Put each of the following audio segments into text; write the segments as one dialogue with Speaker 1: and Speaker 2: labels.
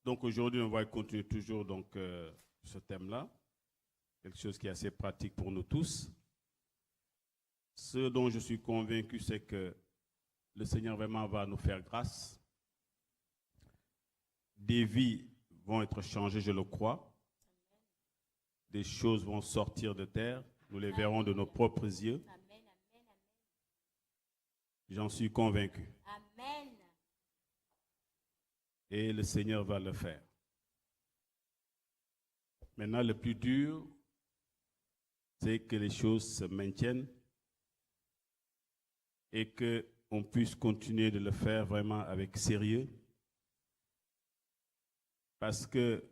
Speaker 1: Donc aujourd'hui, on va continuer toujours ce thème-là, quelque chose qui est assez pratique pour nous tous. Ce dont je suis convaincu, c'est que le Seigneur vraiment va nous faire grâce. Des vies vont être changées, je le crois. Des choses vont sortir de terre. Nous les verrons de nos propres yeux. J'en suis convaincu.
Speaker 2: Amen.
Speaker 1: Et le Seigneur va le faire. Maintenant, le plus dur, c'est que les choses se maintiennent et qu'on puisse continuer de le faire vraiment avec sérieux. Parce que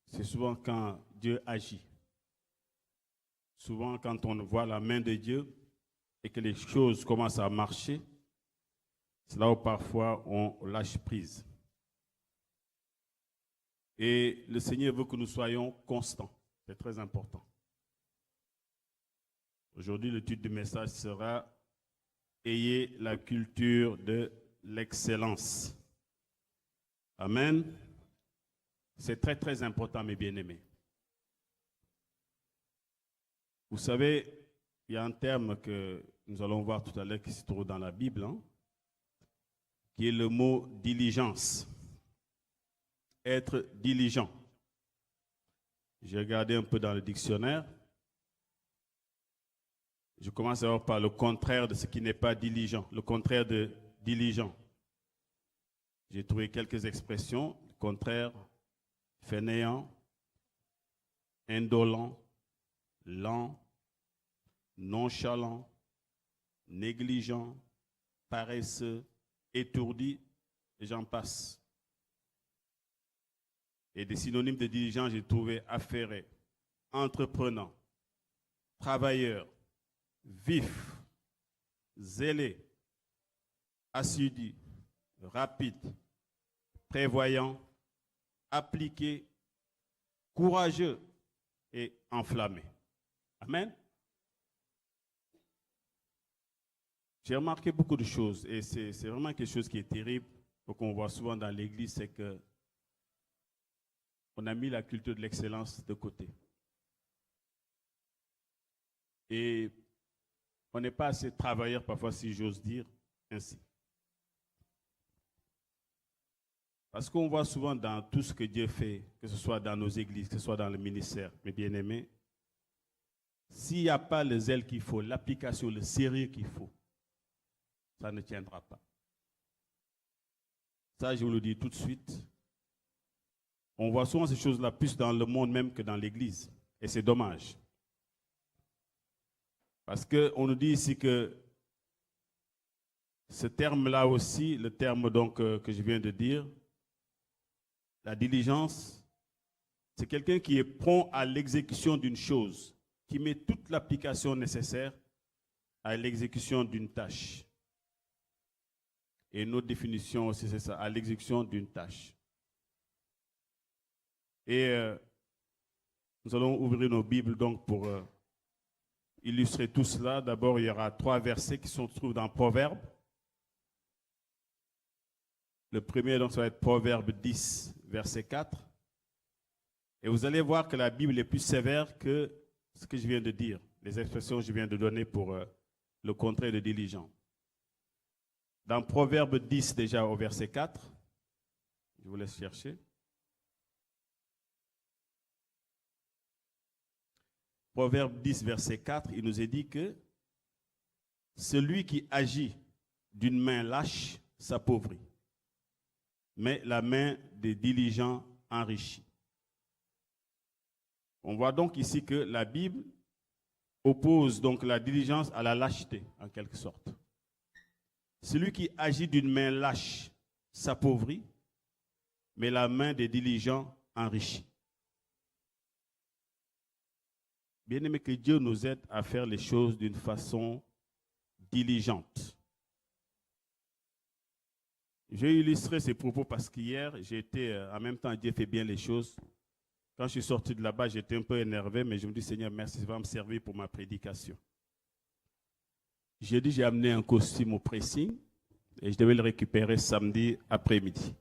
Speaker 1: c'est souvent quand Dieu agit, souvent quand on voit la main de Dieu et que les choses commencent à marcher, c'est là où parfois on lâche prise. Et le Seigneur veut que nous soyons constants. C'est très important. Aujourd'hui, le titre du message sera « Ayez la culture de l'excellence ». Amen. C'est très, très important, mes bien-aimés. Vous savez, il y a un terme que nous allons voir tout à l'heure qui se trouve dans la Bible, qui est le mot « diligence ». Être diligent. J'ai regardé un peu dans le dictionnaire. Je commence à voir par le contraire de ce qui n'est pas diligent, le contraire de diligent. J'ai trouvé quelques expressions, le contraire, fainéant, indolent, lent, nonchalant, négligent, paresseux, étourdi, et j'en passe. Et des synonymes de diligent, j'ai trouvé affairé, entreprenant, travailleur, vif, zélé, assidu, rapide, prévoyant, appliqué, courageux et enflammé. Amen. J'ai remarqué beaucoup de choses et c'est vraiment quelque chose qui est terrible, qu'on voit souvent dans l'église, c'est que on a mis la culture de l'excellence de côté. Et on n'est pas assez travailleur parfois, si j'ose dire ainsi. Parce qu'on voit souvent dans tout ce que Dieu fait, que ce soit dans nos églises, que ce soit dans le ministère, mes bien-aimés, s'il n'y a pas le zèle qu'il faut, l'application, le sérieux qu'il faut, ça ne tiendra pas. Ça, je vous le dis tout de suite. On voit souvent ces choses-là plus dans le monde même que dans l'église. Et c'est dommage. Parce qu'on nous dit ici que ce terme-là aussi, le terme donc que je viens de dire, la diligence, c'est quelqu'un qui est prompt à l'exécution d'une chose, qui met toute l'application nécessaire à l'exécution d'une tâche. Et notre définition aussi, c'est ça, à l'exécution d'une tâche. Et nous allons ouvrir nos Bibles donc pour illustrer tout cela. D'abord, il y aura 3 versets qui se trouvent dans Proverbes. Le premier, donc, ça va être Proverbe 10, verset 4. Et vous allez voir que la Bible est plus sévère que ce que je viens de dire, les expressions que je viens de donner pour le contraire de diligent. Dans Proverbe 10, déjà au verset 4, je vous laisse chercher. Proverbe 10, verset 4, il nous est dit que celui qui agit d'une main lâche s'appauvrit, mais la main des diligents enrichit. On voit donc ici que la Bible oppose donc la diligence à la lâcheté, en quelque sorte. Celui qui agit d'une main lâche s'appauvrit, mais la main des diligents enrichit. Bien aimé, que Dieu nous aide à faire les choses d'une façon diligente. J'ai illustré ces propos parce qu'hier, en même temps, Dieu fait bien les choses. Quand je suis sorti de là-bas, j'étais un peu énervé, mais je me dis, Seigneur, merci, ça va me servir pour ma prédication. J'ai amené un costume au pressing et je devais le récupérer samedi après-midi.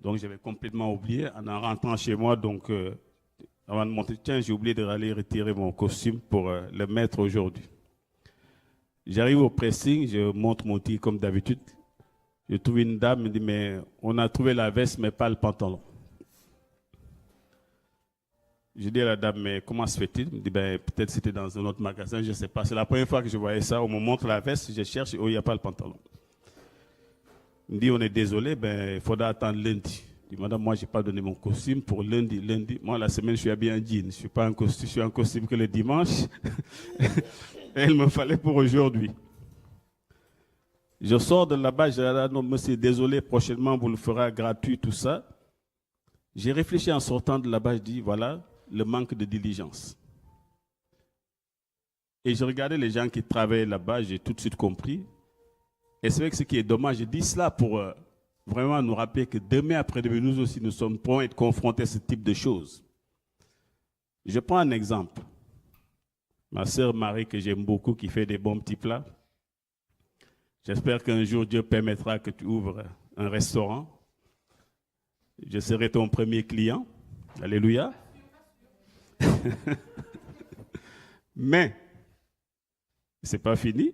Speaker 1: Donc, j'avais complètement oublié. En rentrant chez moi, donc, avant de monter, tiens, j'ai oublié d'aller retirer mon costume pour le mettre aujourd'hui. J'arrive au pressing, je montre mon tigre comme d'habitude. Je trouve une dame, elle me dit, mais on a trouvé la veste, mais pas le pantalon. Je dis à la dame, mais comment se fait-il? Elle me dit, ben, peut-être c'était dans un autre magasin, je ne sais pas. C'est la première fois que je voyais ça. On me montre la veste, je cherche, oh, il n'y a pas le pantalon. Il me dit, on est désolé, ben, il faudra attendre lundi. Je dis, madame, moi, je n'ai pas donné mon costume pour lundi. Moi, la semaine, je suis habillé en jean. Je ne suis pas en costume, je suis en costume que le dimanche. Et il me fallait pour aujourd'hui. Je sors de là-bas, je dis, non, monsieur, désolé, prochainement, vous le ferez gratuit, tout ça. J'ai réfléchi en sortant de là-bas, je dis, voilà, le manque de diligence. Et je regardais les gens qui travaillaient là-bas, j'ai tout de suite compris. Et c'est vrai que ce qui est dommage, je dis cela pour vraiment nous rappeler que demain, après-demain, nous aussi, nous sommes prêts à être confrontés à ce type de choses. Je prends un exemple. Ma sœur Marie, que j'aime beaucoup, qui fait des bons petits plats. J'espère qu'un jour, Dieu permettra que tu ouvres un restaurant. Je serai ton premier client. Alléluia. Mais, ce n'est pas fini.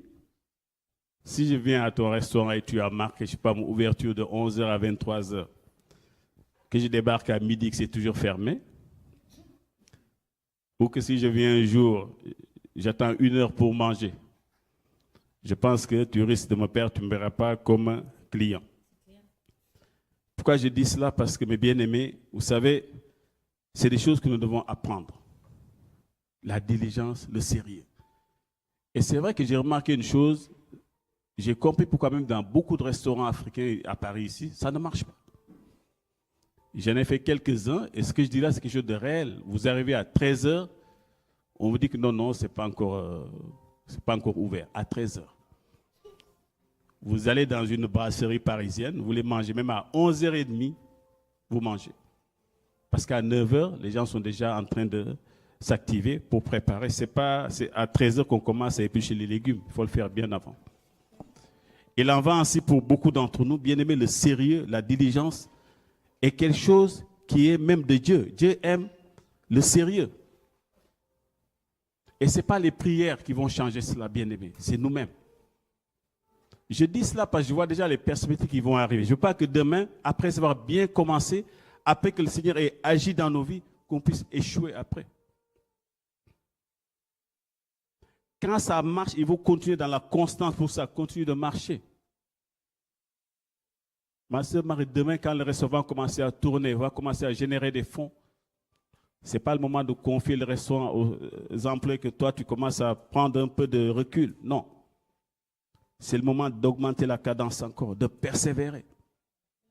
Speaker 1: Si je viens à ton restaurant et tu as marqué, je ne sais pas, mon ouverture de 11h à 23h, que je débarque à midi, que c'est toujours fermé, ou que si je viens un jour, j'attends 1 heure pour manger, je pense que tu risques de me perdre, tu ne me verras pas comme un client. Pourquoi je dis cela? Parce que mes bien-aimés, vous savez, c'est des choses que nous devons apprendre. La diligence, le sérieux. Et c'est vrai que j'ai remarqué une chose, j'ai compris pourquoi même dans beaucoup de restaurants africains à Paris ici, ça ne marche pas. J'en ai fait quelques-uns et ce que je dis là, c'est quelque chose de réel. Vous arrivez à 13h, on vous dit que non, c'est pas encore ouvert, à 13h. Vous allez dans une brasserie parisienne, vous voulez manger, même à 11h30, vous mangez. Parce qu'à 9h, les gens sont déjà en train de s'activer pour préparer. C'est à 13h qu'on commence à éplucher les légumes. Il faut le faire bien avant. Il en va ainsi pour beaucoup d'entre nous. Bien aimé, le sérieux, la diligence est quelque chose qui est même de Dieu. Dieu aime le sérieux. Et ce n'est pas les prières qui vont changer cela, bien aimé. C'est nous-mêmes. Je dis cela parce que je vois déjà les perspectives qui vont arriver. Je ne veux pas que demain, après avoir bien commencé, après que le Seigneur ait agi dans nos vies, qu'on puisse échouer après. Quand ça marche, il faut continuer dans la constance pour ça, continuer de marcher. Ma soeur Marie, demain, quand le restaurant va commencer à tourner, va commencer à générer des fonds, ce n'est pas le moment de confier le restaurant aux employés que toi, tu commences à prendre un peu de recul. Non. C'est le moment d'augmenter la cadence encore, de persévérer.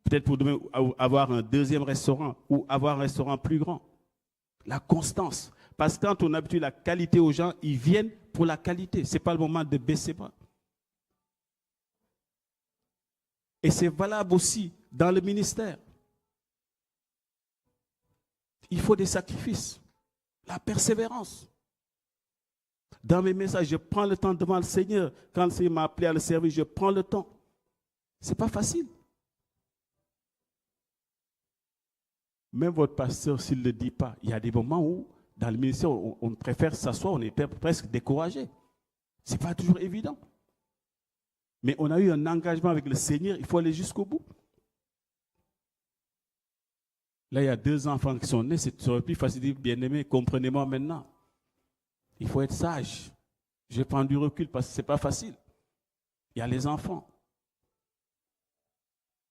Speaker 1: Peut-être pour demain avoir un deuxième restaurant ou avoir un restaurant plus grand. La constance. Parce que quand on habitue la qualité aux gens, ils viennent pour la qualité. Ce n'est pas le moment de baisser bras. Et c'est valable aussi dans le ministère. Il faut des sacrifices, la persévérance. Dans mes messages, je prends le temps devant le Seigneur. Quand le Seigneur m'a appelé à le servir, je prends le temps. Ce n'est pas facile. Même votre pasteur, s'il ne le dit pas, il y a des moments où, dans le ministère, on préfère s'asseoir, on est presque découragé. Ce n'est pas toujours évident. Mais on a eu un engagement avec le Seigneur, il faut aller jusqu'au bout. Là, il y a 2 enfants qui sont nés, c'est plus facile de dire, bien-aimé, comprenez-moi maintenant. Il faut être sage. Je vais prendre du recul parce que ce n'est pas facile. Il y a les enfants.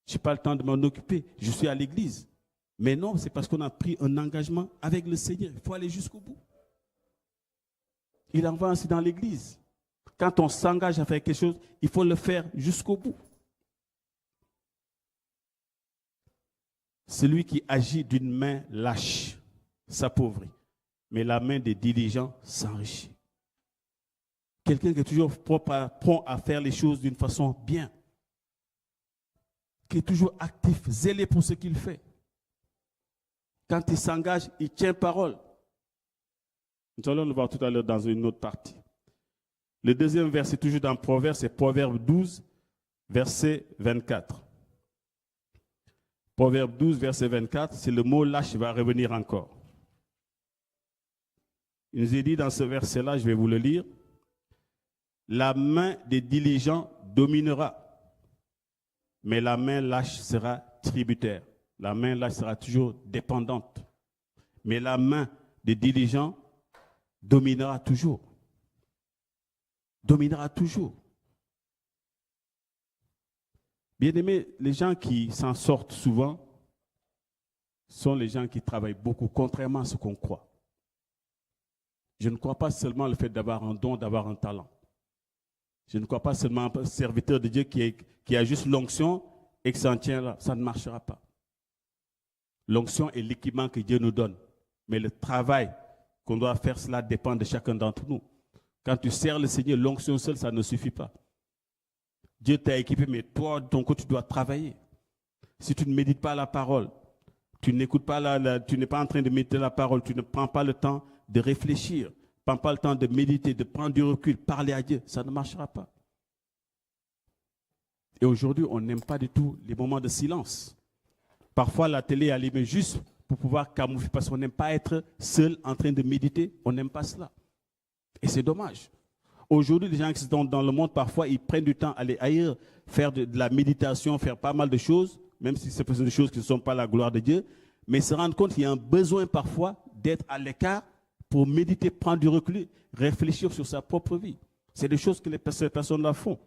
Speaker 1: Je n'ai pas le temps de m'en occuper. Je suis à l'église. Mais non, c'est parce qu'on a pris un engagement avec le Seigneur. Il faut aller jusqu'au bout. Il en va ainsi dans l'église. Quand on s'engage à faire quelque chose, il faut le faire jusqu'au bout. Celui qui agit d'une main lâche s'appauvrit, mais la main des diligents s'enrichit. Quelqu'un qui est toujours prompt à faire les choses d'une façon bien, qui est toujours actif, zélé pour ce qu'il fait. Quand il s'engage, il tient parole. Nous allons le voir tout à l'heure dans une autre partie. Le deuxième verset, toujours dans Proverbes, c'est Proverbe 12, verset 24. Proverbe 12, verset 24, c'est le mot lâche va revenir encore. Il nous est dit dans ce verset-là, je vais vous le lire, la main des diligents dominera, mais la main lâche sera tributaire. La main lâche sera toujours dépendante, mais la main des diligents dominera toujours. Dominera toujours. Bien aimé, les gens qui s'en sortent souvent sont les gens qui travaillent beaucoup, contrairement à ce qu'on croit. Je ne crois pas seulement le fait d'avoir un don, d'avoir un talent. Je ne crois pas seulement un serviteur de Dieu qui a juste l'onction et qui s'en tient là. Ça ne marchera pas. L'onction est l'équipement que Dieu nous donne. Mais le travail qu'on doit faire, cela dépend de chacun d'entre nous. Quand tu sers le Seigneur, l'onction seule, ça ne suffit pas. Dieu t'a équipé, mais toi, de ton côté, tu dois travailler. Si tu ne médites pas la parole, tu n'écoutes pas, tu n'es pas en train de méditer la parole, tu ne prends pas le temps de réfléchir, tu ne prends pas le temps de méditer, de prendre du recul, parler à Dieu, ça ne marchera pas. Et aujourd'hui, on n'aime pas du tout les moments de silence. Parfois, la télé est allumée juste pour pouvoir camoufler, parce qu'on n'aime pas être seul en train de méditer, on n'aime pas cela. Et c'est dommage. Aujourd'hui, les gens qui sont dans le monde, parfois, ils prennent du temps à aller ailleurs, faire de la méditation, faire pas mal de choses, même si c'est des choses qui ne sont pas la gloire de Dieu, mais se rendre compte qu'il y a un besoin parfois d'être à l'écart pour méditer, prendre du recul, réfléchir sur sa propre vie. C'est des choses que ces personnes-là font.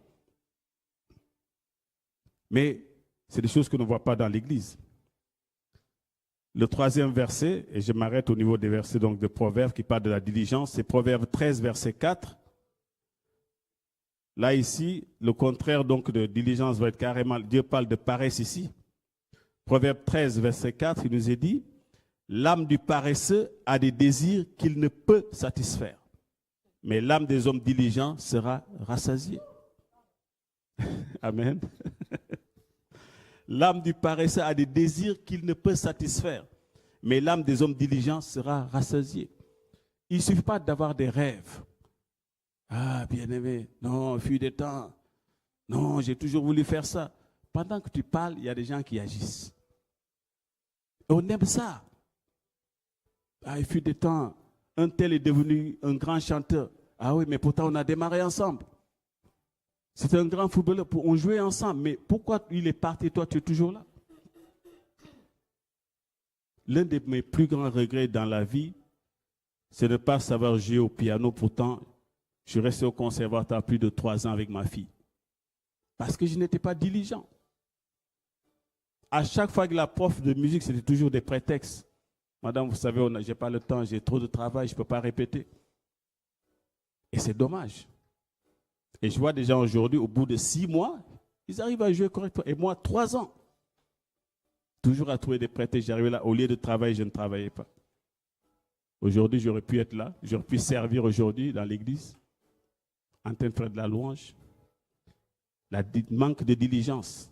Speaker 1: Mais c'est des choses que l'on ne voit pas dans l'Église. Le troisième verset, et je m'arrête au niveau des versets donc, de Proverbes qui parlent de la diligence, c'est Proverbe 13, verset 4. Là, ici, le contraire donc de diligence va être carrément, Dieu parle de paresse ici. Proverbe 13, verset 4, il nous est dit, l'âme du paresseux a des désirs qu'il ne peut satisfaire, mais l'âme des hommes diligents sera rassasiée. Amen. L'âme du paresseux a des désirs qu'il ne peut satisfaire, mais l'âme des hommes diligents sera rassasiée. Il ne suffit pas d'avoir des rêves. Ah, bien-aimé, non, fut des temps. Non, j'ai toujours voulu faire ça. Pendant que tu parles, il y a des gens qui agissent. Et on aime ça. Ah, il fut des temps. Un tel est devenu un grand chanteur. Ah oui, mais pourtant on a démarré ensemble. C'est un grand footballeur. On jouait ensemble. Mais pourquoi il est parti et toi, tu es toujours là? L'un de mes plus grands regrets dans la vie, c'est de ne pas savoir jouer au piano. Pourtant, je suis resté au conservatoire plus de 3 ans avec ma fille. Parce que je n'étais pas diligent. À chaque fois que la prof de musique, c'était toujours des prétextes. Madame, vous savez, je n'ai pas le temps, j'ai trop de travail, je ne peux pas répéter. Et c'est dommage. Et je vois des gens aujourd'hui, au bout de 6 mois, ils arrivent à jouer correctement. Et moi, 3 ans. Toujours à trouver des prétextes. J'arrivais là, au lieu de travailler, je ne travaillais pas. Aujourd'hui, j'aurais pu être là, j'aurais pu servir aujourd'hui dans l'église, en train de faire de la louange. Le manque de diligence.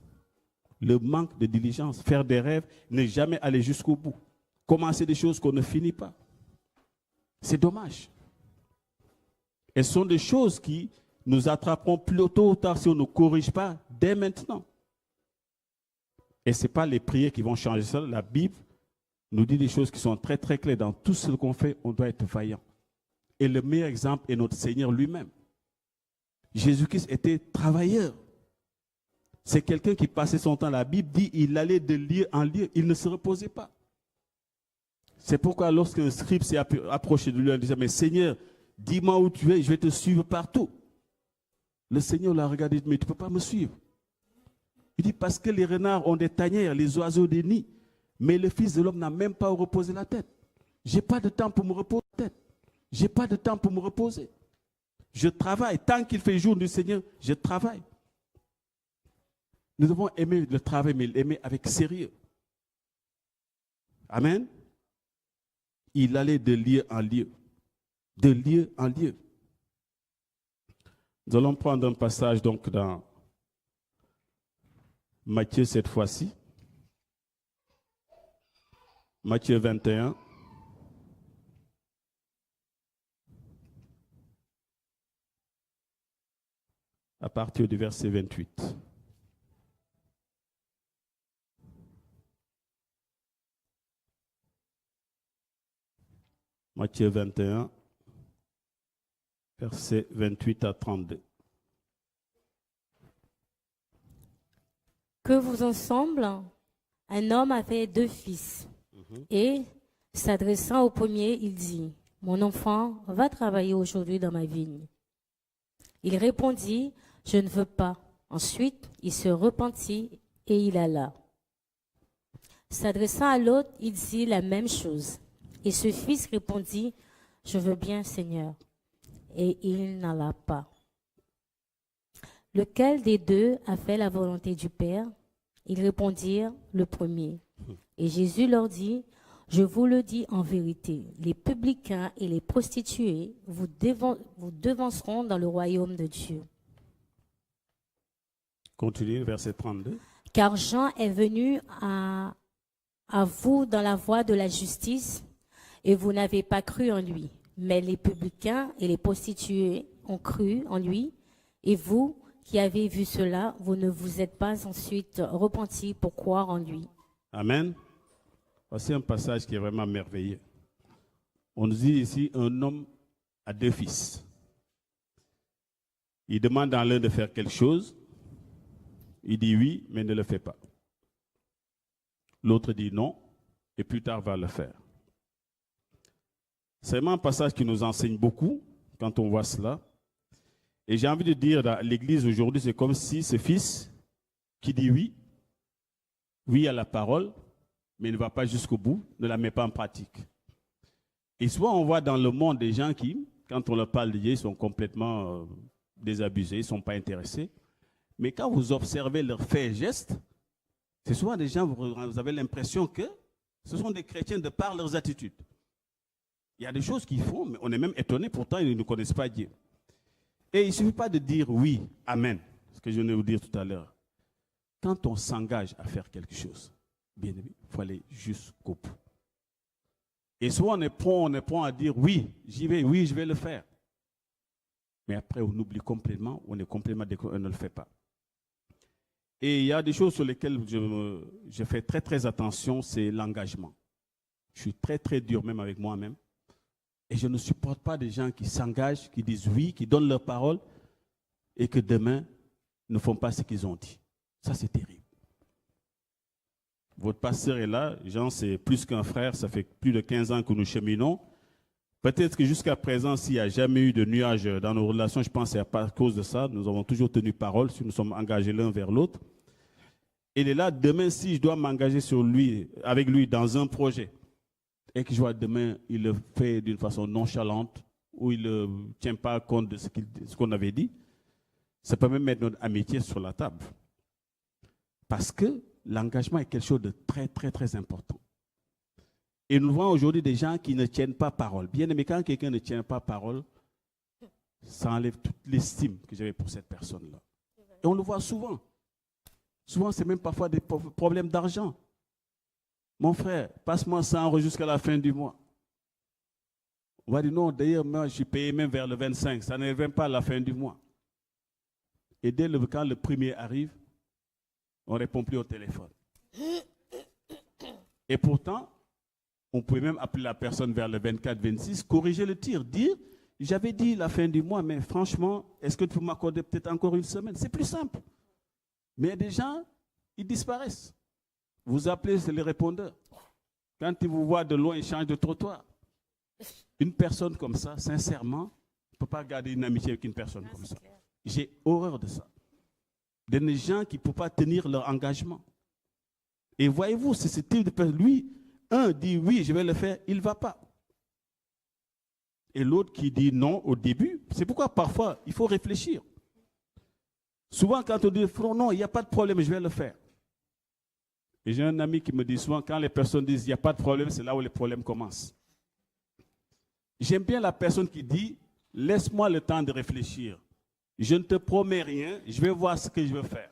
Speaker 1: Le manque de diligence. Faire des rêves, ne jamais aller jusqu'au bout. Commencer des choses qu'on ne finit pas. C'est dommage. Et ce sont des choses qui nous attraperont plus tôt ou tard si on ne corrige pas dès maintenant. Et ce n'est pas les prières qui vont changer ça. La Bible nous dit des choses qui sont très très claires. Dans tout ce qu'on fait, on doit être vaillant. Et le meilleur exemple est notre Seigneur lui-même. Jésus-Christ était travailleur. C'est quelqu'un qui passait son temps. La Bible dit qu'il allait de lieu en lieu. Il ne se reposait pas. C'est pourquoi lorsqu'un scribe s'est approché de lui, il disait, mais Seigneur, dis-moi où tu es, je vais te suivre partout. Le Seigneur l'a regardé et dit, mais tu ne peux pas me suivre. Il dit, parce que les renards ont des tanières, les oiseaux des nids, mais le Fils de l'homme n'a même pas reposé la tête. Je n'ai pas de temps pour me reposer la tête. Je n'ai pas de temps pour me reposer. Je travaille. Tant qu'il fait jour du Seigneur, je travaille. Nous devons aimer le travail, mais l'aimer avec sérieux. Amen. Il allait de lieu en lieu. De lieu en lieu. Nous allons prendre un passage donc dans Matthieu cette fois-ci. Matthieu 21. À partir du verset 28. Matthieu 21, versets 28 à 32.
Speaker 2: Que vous ensemble, un homme avait 2 fils. Et s'adressant au premier, il dit, « Mon enfant, va travailler aujourd'hui dans ma vigne. » Il répondit, « Je ne veux pas. » Ensuite, il se repentit et il alla. S'adressant à l'autre, il dit la même chose. Et ce fils répondit, « Je veux bien, Seigneur. » Et il n'alla pas. Lequel des 2 a fait la volonté du Père? Ils répondirent, le premier. Et Jésus leur dit, je vous le dis en vérité, les publicains et les prostituées vous devanceront dans le royaume de Dieu.
Speaker 1: Continue, verset 32.
Speaker 2: Car Jean est venu à vous dans la voie de la justice, et vous n'avez pas cru en lui. Mais les publicains et les prostituées ont cru en lui, et vous, qui avez vu cela, vous ne vous êtes pas ensuite repentis pour croire en lui.
Speaker 1: Amen. Voici un passage qui est vraiment merveilleux. On nous dit ici, un homme a 2 fils. Il demande à l'un de faire quelque chose. Il dit oui, mais ne le fait pas. L'autre dit non, et plus tard va le faire. C'est vraiment un passage qui nous enseigne beaucoup quand on voit cela. Et j'ai envie de dire, à l'Église aujourd'hui, c'est comme si ce fils qui dit oui, oui à la parole, mais il ne va pas jusqu'au bout, ne la met pas en pratique. Et souvent, on voit dans le monde des gens qui, quand on leur parle de Dieu, ils sont complètement désabusés, ils ne sont pas intéressés. Mais quand vous observez leurs faits et gestes, c'est souvent des gens, vous avez l'impression que ce sont des chrétiens de par leurs attitudes. Il y a des choses qu'ils font, mais on est même étonné, pourtant ils ne connaissent pas Dieu. Et il ne suffit pas de dire oui, amen, ce que je venais de vous dire tout à l'heure. Quand on s'engage à faire quelque chose, bien aimé, il faut aller jusqu'au bout. Et soit on est prêt à dire oui, j'y vais, oui, je vais le faire. Mais après, on oublie complètement, on est complètement découragé, on ne le fait pas. Et il y a des choses sur lesquelles je fais très, très attention, c'est l'engagement. Je suis très, très dur même avec moi-même. Et je ne supporte pas des gens qui s'engagent, qui disent oui, qui donnent leur parole et que demain ne font pas ce qu'ils ont dit. Ça, c'est terrible. Votre pasteur est là. Jean, c'est plus qu'un frère. Ça fait plus de 15 ans que nous cheminons. Peut-être que jusqu'à présent, s'il n'y a jamais eu de nuage dans nos relations, je pense que c'est à cause de ça. Nous avons toujours tenu parole, si nous sommes engagés l'un vers l'autre. Il est là. Demain, si je dois m'engager avec lui dans un projet, et que je vois demain, il le fait d'une façon nonchalante, ou il ne tient pas compte de ce qu'on avait dit, ça peut même mettre notre amitié sur la table. Parce que l'engagement est quelque chose de très, très, très important. Et nous voyons aujourd'hui des gens qui ne tiennent pas parole. Bien aimé, quand quelqu'un ne tient pas parole, ça enlève toute l'estime que j'avais pour cette personne-là. Et on le voit souvent. Souvent, c'est même parfois des problèmes d'argent. Mon frère, passe-moi 100 € jusqu'à la fin du mois. On va dire non, d'ailleurs, moi, je suis payé même vers le 25. Ça ne vient pas à la fin du mois. Et quand le premier arrive, on ne répond plus au téléphone. Et pourtant, on pouvait même appeler la personne vers le 24-26, corriger le tir, dire, j'avais dit la fin du mois, mais franchement, est-ce que tu peux m'accorder peut-être encore une semaine? C'est plus simple. Mais il y a des gens, ils disparaissent. Vous appelez, c'est les répondeurs. Quand ils vous voient de loin, ils changent de trottoir. Une personne comme ça, sincèrement, ne peut pas garder une amitié avec une personne comme ça. J'ai horreur de ça. Des gens qui ne peuvent pas tenir leur engagement. Et voyez-vous, c'est ce type de personne. Lui, un dit oui, je vais le faire, il ne va pas. Et l'autre qui dit non au début, c'est pourquoi parfois, il faut réfléchir. Souvent, quand on dit non, il n'y a pas de problème, je vais le faire. Et j'ai un ami qui me dit souvent, quand les personnes disent il n'y a pas de problème, c'est là où les problèmes commencent. J'aime bien la personne qui dit, laisse-moi le temps de réfléchir. Je ne te promets rien, je vais voir ce que je veux faire.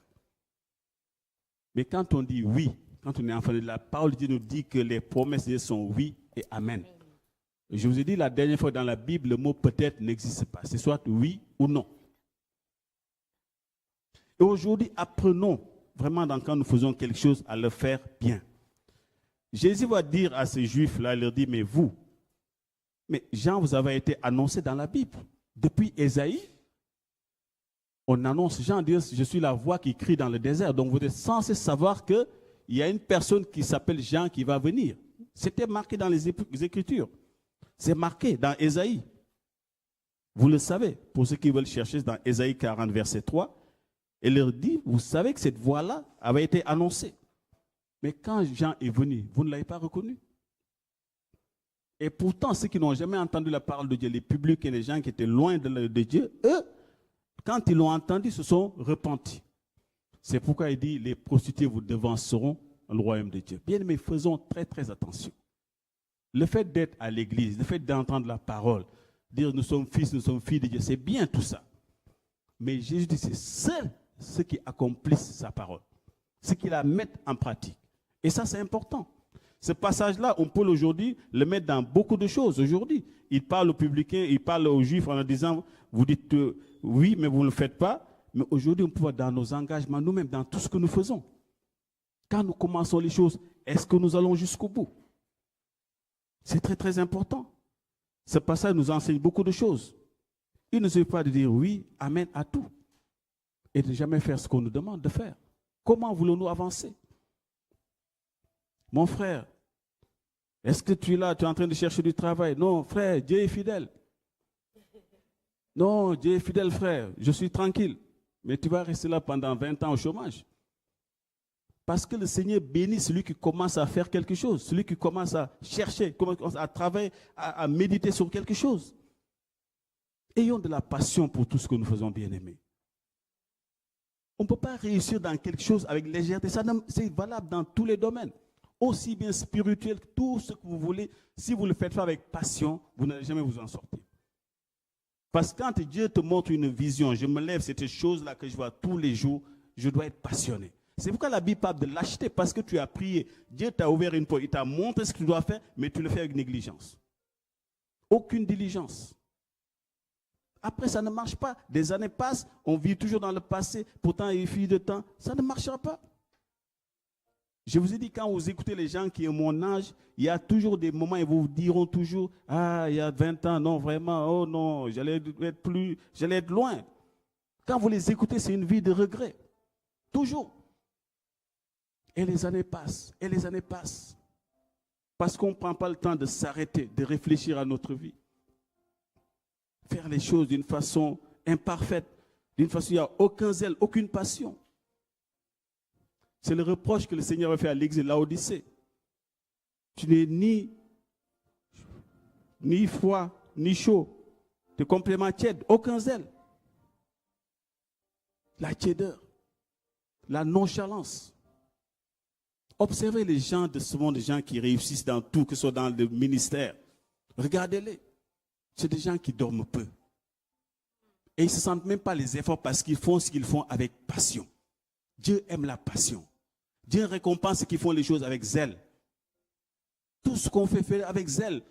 Speaker 1: Mais quand on dit oui, quand on est enfant de la parole de Dieu nous dit que les promesses de Dieu sont oui et amen. Je vous ai dit la dernière fois dans la Bible, le mot peut-être n'existe pas. C'est soit oui ou non. Et aujourd'hui, apprenons vraiment quand nous faisons quelque chose à le faire bien. Jésus va dire à ces Juifs-là, il leur dit, mais vous, Mais Jean, vous avez été annoncé dans la Bible. Depuis Ésaïe, on annonce, Jean dit, je suis la voix qui crie dans le désert. Donc vous êtes censé savoir qu'il y a une personne qui s'appelle Jean qui va venir. C'était marqué dans les Écritures. C'est marqué dans Ésaïe. Vous le savez, pour ceux qui veulent chercher dans Ésaïe 40, verset 3, il leur dit, vous savez que cette voix-là avait été annoncée. Mais quand Jean est venu, vous ne l'avez pas reconnu. Et pourtant, ceux qui n'ont jamais entendu la parole de Dieu, les publics et les gens qui étaient loin de Dieu, eux, quand ils l'ont entendu, se sont repentis. C'est pourquoi il dit, les prostituées vous devanceront dans le royaume de Dieu. Bien, mais faisons très, très attention. Le fait d'être à l'église, le fait d'entendre la parole, dire nous sommes fils, nous sommes filles de Dieu, c'est bien tout ça. Mais Jésus dit, c'est seuls ceux qui accomplissent sa parole, ceux qui la mettent en pratique. Et ça, c'est important. Ce passage-là, on peut aujourd'hui le mettre dans beaucoup de choses. Aujourd'hui, il parle aux publicains, il parle aux juifs en leur disant, vous dites oui, mais vous ne le faites pas. Mais aujourd'hui, on peut voir dans nos engagements, nous-mêmes, dans tout ce que nous faisons. Quand nous commençons les choses, est-ce que nous allons jusqu'au bout? C'est très, très important. Ce passage nous enseigne beaucoup de choses. Il ne suffit pas de dire oui, amen à tout. Et de ne jamais faire ce qu'on nous demande de faire. Comment voulons-nous avancer? Mon frère, est-ce que tu es là, tu es en train de chercher du travail? Non, frère, Dieu est fidèle. Non, Dieu est fidèle, frère, je suis tranquille. Mais tu vas rester là pendant 20 ans au chômage. Parce que le Seigneur bénit celui qui commence à faire quelque chose, celui qui commence à chercher, commence à travailler, à méditer sur quelque chose. Ayons de la passion pour tout ce que nous faisons, bien-aimés. On ne peut pas réussir dans quelque chose avec légèreté. C'est valable dans tous les domaines. Aussi bien spirituel, tout ce que vous voulez. Si vous ne le faites pas avec passion, vous n'allez jamais vous en sortir. Parce que quand Dieu te montre une vision, je me lève, c'est cette chose-là que je vois tous les jours, je dois être passionné. C'est pourquoi la Bible parle de lâcheté, parce que tu as prié. Dieu t'a ouvert une porte, il t'a montré ce que tu dois faire, mais tu le fais avec négligence. Aucune diligence. Après, ça ne marche pas. Des années passent, on vit toujours dans le passé, pourtant il suffit de temps, ça ne marchera pas. Je vous ai dit, quand vous écoutez les gens qui ont mon âge, il y a toujours des moments où ils vous diront toujours, ah, il y a 20 ans, non, vraiment, oh non, j'allais être loin. Quand vous les écoutez, c'est une vie de regret. Toujours. Et les années passent, et les années passent. Parce qu'on ne prend pas le temps de s'arrêter, de réfléchir à notre vie. Faire les choses d'une façon imparfaite, d'une façon où il n'y a aucun zèle, aucune passion. C'est le reproche que le Seigneur a fait à l'église de Laodicée. Tu n'es ni froid, ni chaud. Tu es complètement tiède, aucun zèle. La tiédeur, la nonchalance. Observez les gens de ce monde, des gens qui réussissent dans tout, que ce soit dans le ministère. Regardez-les. C'est des gens qui dorment peu. Et ils ne se sentent même pas les efforts parce qu'ils font ce qu'ils font avec passion. Dieu aime la passion. Dieu récompense ceux qui font les choses avec zèle. Tout ce qu'on fait avec zèle.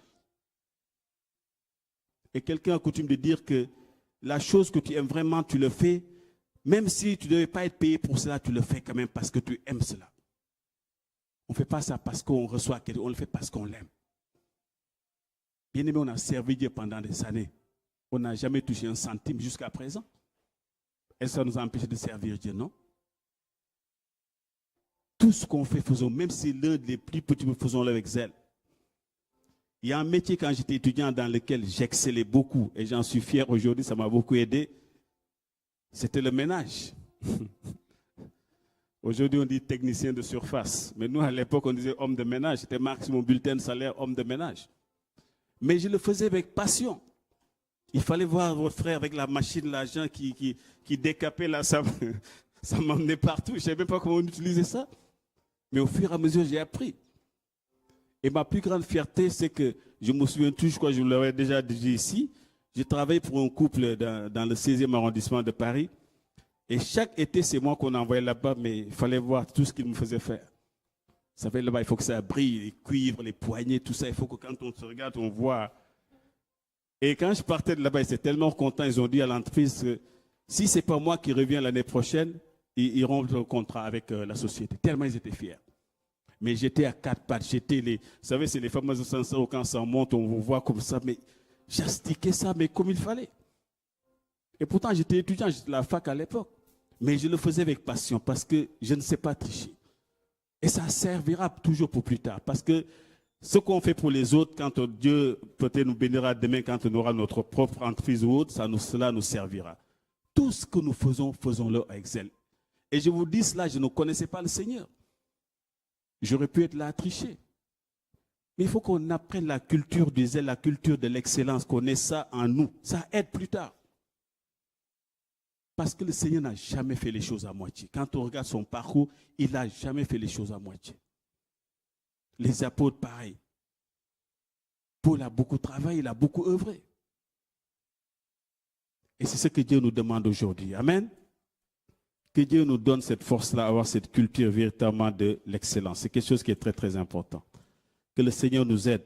Speaker 1: Et quelqu'un a coutume de dire que la chose que tu aimes vraiment, tu le fais. Même si tu ne devais pas être payé pour cela, tu le fais quand même parce que tu aimes cela. On ne fait pas ça parce qu'on reçoit quelque chose, on le fait parce qu'on l'aime. Bien aimé, on a servi Dieu pendant des années. On n'a jamais touché un centime jusqu'à présent. Est-ce que ça nous a empêché de servir Dieu? Non. Tout ce qu'on fait, faisons, même si l'un des plus petits, faisons-le avec zèle. Il y a un métier quand j'étais étudiant dans lequel j'excellais beaucoup et j'en suis fier aujourd'hui, ça m'a beaucoup aidé. C'était le ménage. Aujourd'hui, on dit technicien de surface. Mais nous, à l'époque, on disait homme de ménage. C'était marqué mon bulletin de salaire, homme de ménage. Mais je le faisais avec passion. Il fallait voir votre frère avec la machine, l'argent qui décapait là, ça m'emmenait partout. Je ne savais même pas comment on utilisait ça. Mais au fur et à mesure, j'ai appris. Et ma plus grande fierté, c'est que je me souviens toujours, je crois que je vous l'avais déjà dit ici, j'ai travaillé pour un couple dans le 16e arrondissement de Paris. Et chaque été, c'est moi qu'on envoyait là-bas, mais il fallait voir tout ce qu'ils me faisaient faire. Vous savez, là-bas, il faut que ça brille, les cuivres, les poignées, tout ça. Il faut que quand on se regarde, on voit. Et quand je partais de là-bas, ils étaient tellement contents, ils ont dit à l'entreprise que si ce n'est pas moi qui reviens l'année prochaine, ils rompent le contrat avec la société. Tellement ils étaient fiers. Mais j'étais à quatre pattes. Vous savez, c'est les fameux ascenseurs quand ça monte, on vous voit comme ça. Mais j'astiquais ça, mais comme il fallait. Et pourtant, j'étais étudiant, j'étais à la fac à l'époque. Mais je le faisais avec passion parce que je ne sais pas tricher. Et ça servira toujours pour plus tard. Parce que ce qu'on fait pour les autres, quand Dieu peut-être nous bénira demain, quand on aura notre propre entreprise ou autre, cela nous servira. Tout ce que nous faisons, faisons-le avec zèle. Et je vous dis cela, je ne connaissais pas le Seigneur. J'aurais pu être là à tricher. Mais il faut qu'on apprenne la culture du zèle, la culture de l'excellence, qu'on ait ça en nous. Ça aide plus tard. Parce que le Seigneur n'a jamais fait les choses à moitié. Quand on regarde son parcours, il n'a jamais fait les choses à moitié. Les apôtres, pareil. Paul a beaucoup travaillé, il a beaucoup œuvré. Et c'est ce que Dieu nous demande aujourd'hui. Amen. Que Dieu nous donne cette force-là, avoir cette culture véritablement de l'excellence. C'est quelque chose qui est très, très important. Que le Seigneur nous aide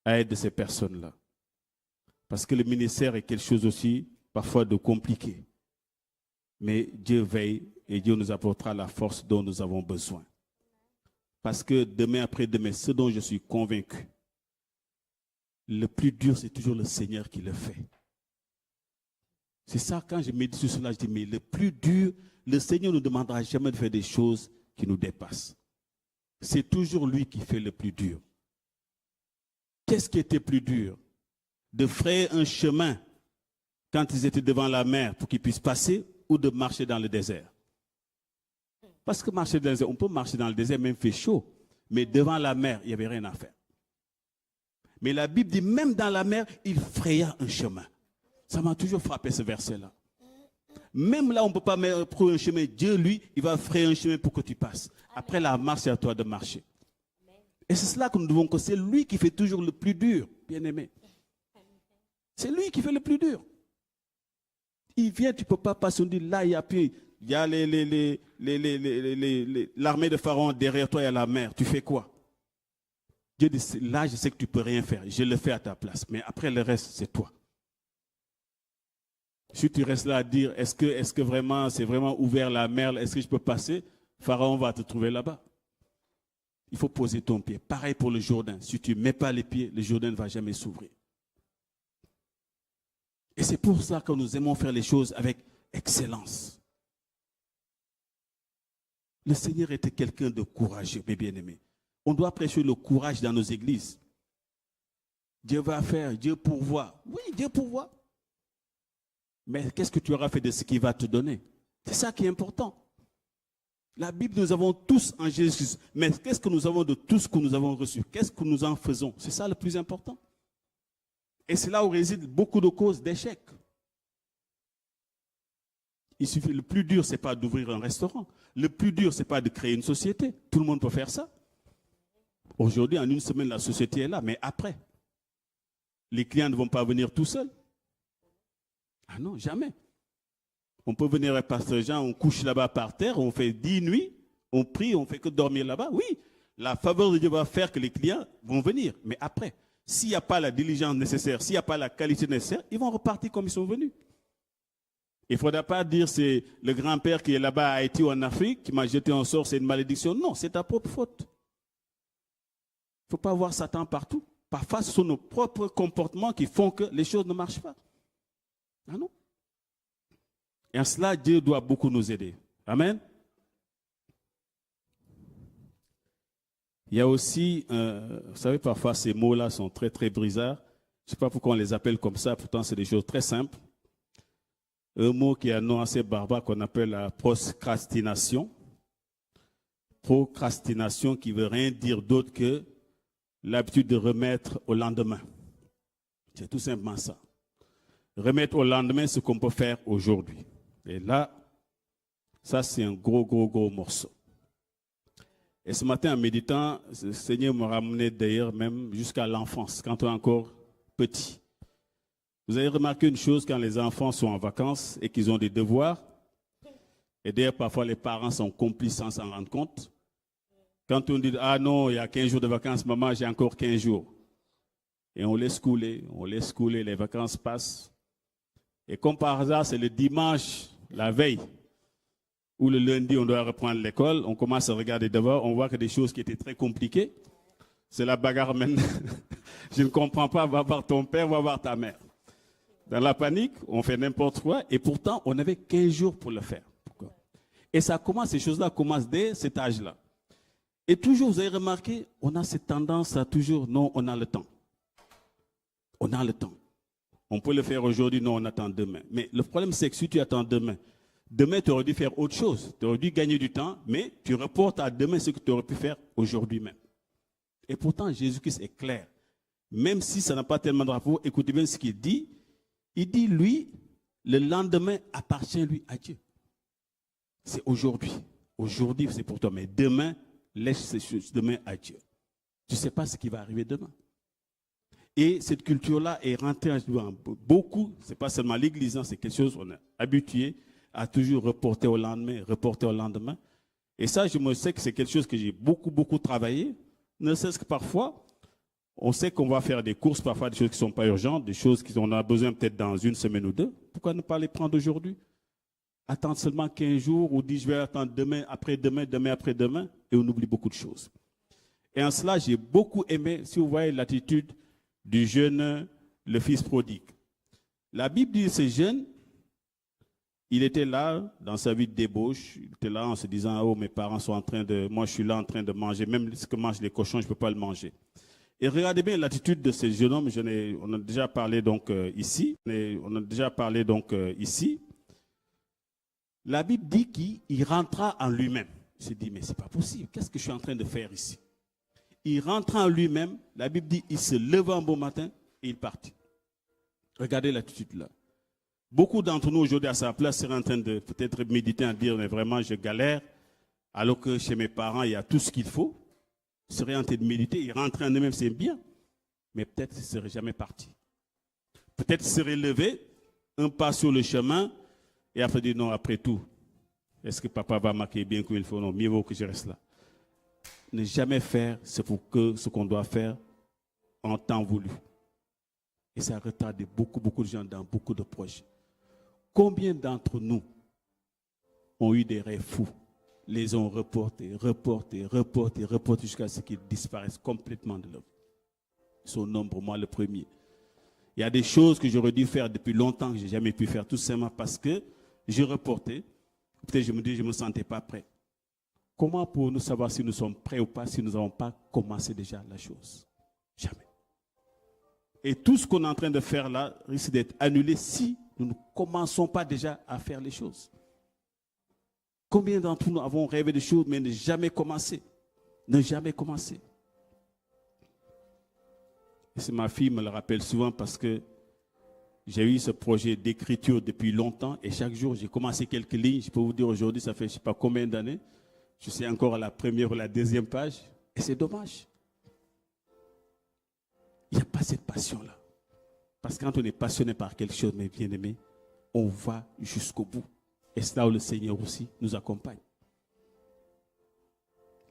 Speaker 1: à aider ces personnes-là. Parce que le ministère est quelque chose aussi, parfois, de compliqué. Mais Dieu veille et Dieu nous apportera la force dont nous avons besoin. Parce que demain après demain, ce dont je suis convaincu, le plus dur, c'est toujours le Seigneur qui le fait. C'est ça, quand je médite sur cela, je dis, mais le plus dur, le Seigneur ne nous demandera jamais de faire des choses qui nous dépassent. C'est toujours lui qui fait le plus dur. Qu'est-ce qui était plus dur? De frayer un chemin quand ils étaient devant la mer pour qu'ils puissent passer, ou de marcher dans le désert. Parce que marcher dans le désert, on peut marcher dans le désert, même fait chaud. Mais devant la mer, il n'y avait rien à faire. Mais la Bible dit, même dans la mer, il fraya un chemin. Ça m'a toujours frappé ce verset-là. Même là, on ne peut pas mettre un chemin. Dieu, lui, il va frayer un chemin pour que tu passes. Après la marche, c'est à toi de marcher. Et c'est cela que nous devons connaître. C'est lui qui fait toujours le plus dur, bien-aimé. C'est lui qui fait le plus dur. Il vient, tu ne peux pas passer, on dit là, il y a l'armée de Pharaon derrière toi, il y a la mer. Tu fais quoi? Dieu dit, là, je sais que tu ne peux rien faire. Je le fais à ta place. Mais après, le reste, c'est toi. Si tu restes là à dire, est-ce que vraiment, c'est vraiment ouvert la mer, est-ce que je peux passer? Pharaon va te trouver là-bas. Il faut poser ton pied. Pareil pour le Jourdain. Si tu ne mets pas les pieds, le Jourdain ne va jamais s'ouvrir. Et c'est pour ça que nous aimons faire les choses avec excellence. Le Seigneur était quelqu'un de courageux, mes bien-aimés. On doit prêcher le courage dans nos églises. Dieu va faire, Dieu pourvoit. Oui, Dieu pourvoit. Mais qu'est-ce que tu auras fait de ce qu'il va te donner? C'est ça qui est important. La Bible, nous avons tous en Jésus. Mais qu'est-ce que nous avons de tout ce que nous avons reçu? Qu'est-ce que nous en faisons? C'est ça le plus important. Et c'est là où résident beaucoup de causes d'échec. Il suffit, le plus dur, ce n'est pas d'ouvrir un restaurant. Le plus dur, ce n'est pas de créer une société. Tout le monde peut faire ça. Aujourd'hui, en une semaine, la société est là. Mais après, les clients ne vont pas venir tout seuls. Ah non, jamais. On peut venir à Pasteur Jean, on couche là-bas par terre, on fait 10 nuits, on prie, on ne fait que dormir là-bas. Oui, la faveur de Dieu va faire que les clients vont venir. Mais après, s'il n'y a pas la diligence nécessaire, s'il n'y a pas la qualité nécessaire, ils vont repartir comme ils sont venus. Il ne faudra pas dire c'est le grand-père qui est là-bas à Haïti ou en Afrique qui m'a jeté en sort, c'est une malédiction. Non, c'est ta propre faute. Il ne faut pas voir Satan partout. Parfois, ce sont nos propres comportements qui font que les choses ne marchent pas. Ah non. Et en cela, Dieu doit beaucoup nous aider. Amen. Il y a aussi, vous savez, parfois ces mots-là sont très, très brisards. Je ne sais pas pourquoi on les appelle comme ça, pourtant c'est des choses très simples. Un mot qui a un nom assez barbare qu'on appelle la procrastination. Procrastination qui ne veut rien dire d'autre que l'habitude de remettre au lendemain. C'est tout simplement ça. Remettre au lendemain ce qu'on peut faire aujourd'hui. Et là, ça c'est un gros morceau. Et ce matin, en méditant, le Seigneur m'a ramené d'ailleurs même jusqu'à l'enfance, quand on est encore petit. Vous avez remarqué une chose, quand les enfants sont en vacances et qu'ils ont des devoirs, et d'ailleurs parfois les parents sont complices sans s'en rendre compte. Quand on dit, ah non, il y a 15 jours de vacances, maman, j'ai encore 15 jours. Et on laisse couler, les vacances passent. Et comme par hasard, c'est le dimanche, la veille. Ou le lundi, on doit reprendre l'école, on commence à regarder devant, on voit que des choses qui étaient très compliquées, c'est la bagarre maintenant. Je ne comprends pas, va voir ton père, va voir ta mère. Dans la panique, on fait n'importe quoi, et pourtant, on avait 15 jours pour le faire. Pourquoi? Et ça commence, ces choses-là commencent dès cet âge-là. Et toujours, vous avez remarqué, on a cette tendance à toujours, non, on a le temps. On a le temps. On peut le faire aujourd'hui, non, on attend demain. Mais le problème, c'est que si tu attends demain, tu aurais dû faire autre chose. Tu aurais dû gagner du temps, mais tu reportes à demain ce que tu aurais pu faire aujourd'hui même. Et pourtant, Jésus-Christ est clair. Même si ça n'a pas tellement de rapport, écoutez bien ce qu'il dit. Il dit, lui, le lendemain appartient, lui, à Dieu. C'est aujourd'hui. Aujourd'hui, c'est pour toi. Mais demain, laisse ces choses demain à Dieu. Tu ne sais pas ce qui va arriver demain. Et cette culture-là est rentrée en beaucoup. Ce n'est pas seulement l'Église, c'est quelque chose qu'on est habitué à toujours reporter au lendemain, reporter au lendemain. Et ça, je me sais que c'est quelque chose que j'ai beaucoup travaillé. Ne serait-ce que parfois, on sait qu'on va faire des courses, parfois des choses qui ne sont pas urgentes, des choses qu'on a besoin peut-être dans une semaine ou deux. Pourquoi ne pas les prendre aujourd'hui? Attendre seulement 15 jours ou dire je vais attendre demain, après-demain, demain, après-demain, et on oublie beaucoup de choses. Et en cela, j'ai beaucoup aimé, si vous voyez l'attitude du jeune, le fils prodigue. La Bible dit ce jeune, il était là dans sa vie de débauche, il était là en se disant, oh mes parents sont en train de, moi je suis là en train de manger, même ce que mangent les cochons, je ne peux pas le manger. Et regardez bien l'attitude de ce jeune homme, on a déjà parlé donc ici, La Bible dit qu'il rentra en lui-même. Il s'est dit, mais c'est pas possible, qu'est-ce que je suis en train de faire ici? Il rentra en lui-même, la Bible dit, il se leva un beau matin et il partit. Regardez l'attitude là. Beaucoup d'entre nous aujourd'hui à sa place seraient en train de peut-être méditer, à dire, mais vraiment je galère, alors que chez mes parents il y a tout ce qu'il faut. Ils seraient en train de méditer, ils rentraient en eux-mêmes, c'est bien, mais peut-être ils ne seraient jamais partis. Peut-être ils seraient levés, un pas sur le chemin, et après dire non, après tout, est-ce que papa va marquer bien comme il faut? Non, mieux vaut que je reste là. Ne jamais faire ce qu'on doit faire en temps voulu. Et ça retarde beaucoup de gens dans beaucoup de projets. Combien d'entre nous ont eu des rêves fous, les ont reportés jusqu'à ce qu'ils disparaissent complètement de l'homme? Ils sont nombreux, moi le premier. Il y a des choses que j'aurais dû faire depuis longtemps que je n'ai jamais pu faire, tout simplement parce que j'ai reporté. Peut-être je me dis, je ne me sentais pas prêt. Comment pouvons-nous savoir si nous sommes prêts ou pas si nous n'avons pas commencé déjà la chose? Jamais. Et tout ce qu'on est en train de faire là risque d'être annulé si nous ne commençons pas déjà à faire les choses. Combien d'entre nous avons rêvé de choses mais ne jamais commencé? Ne jamais commencé. Et c'est ma fille me le rappelle souvent parce que j'ai eu ce projet d'écriture depuis longtemps et chaque jour j'ai commencé quelques lignes. Je peux vous dire aujourd'hui, ça fait je ne sais pas combien d'années. Je suis encore à la première ou la deuxième page et c'est dommage. Il n'y a pas cette passion-là. Parce que quand on est passionné par quelque chose, mes bien-aimés, on va jusqu'au bout. Et c'est là où le Seigneur aussi nous accompagne.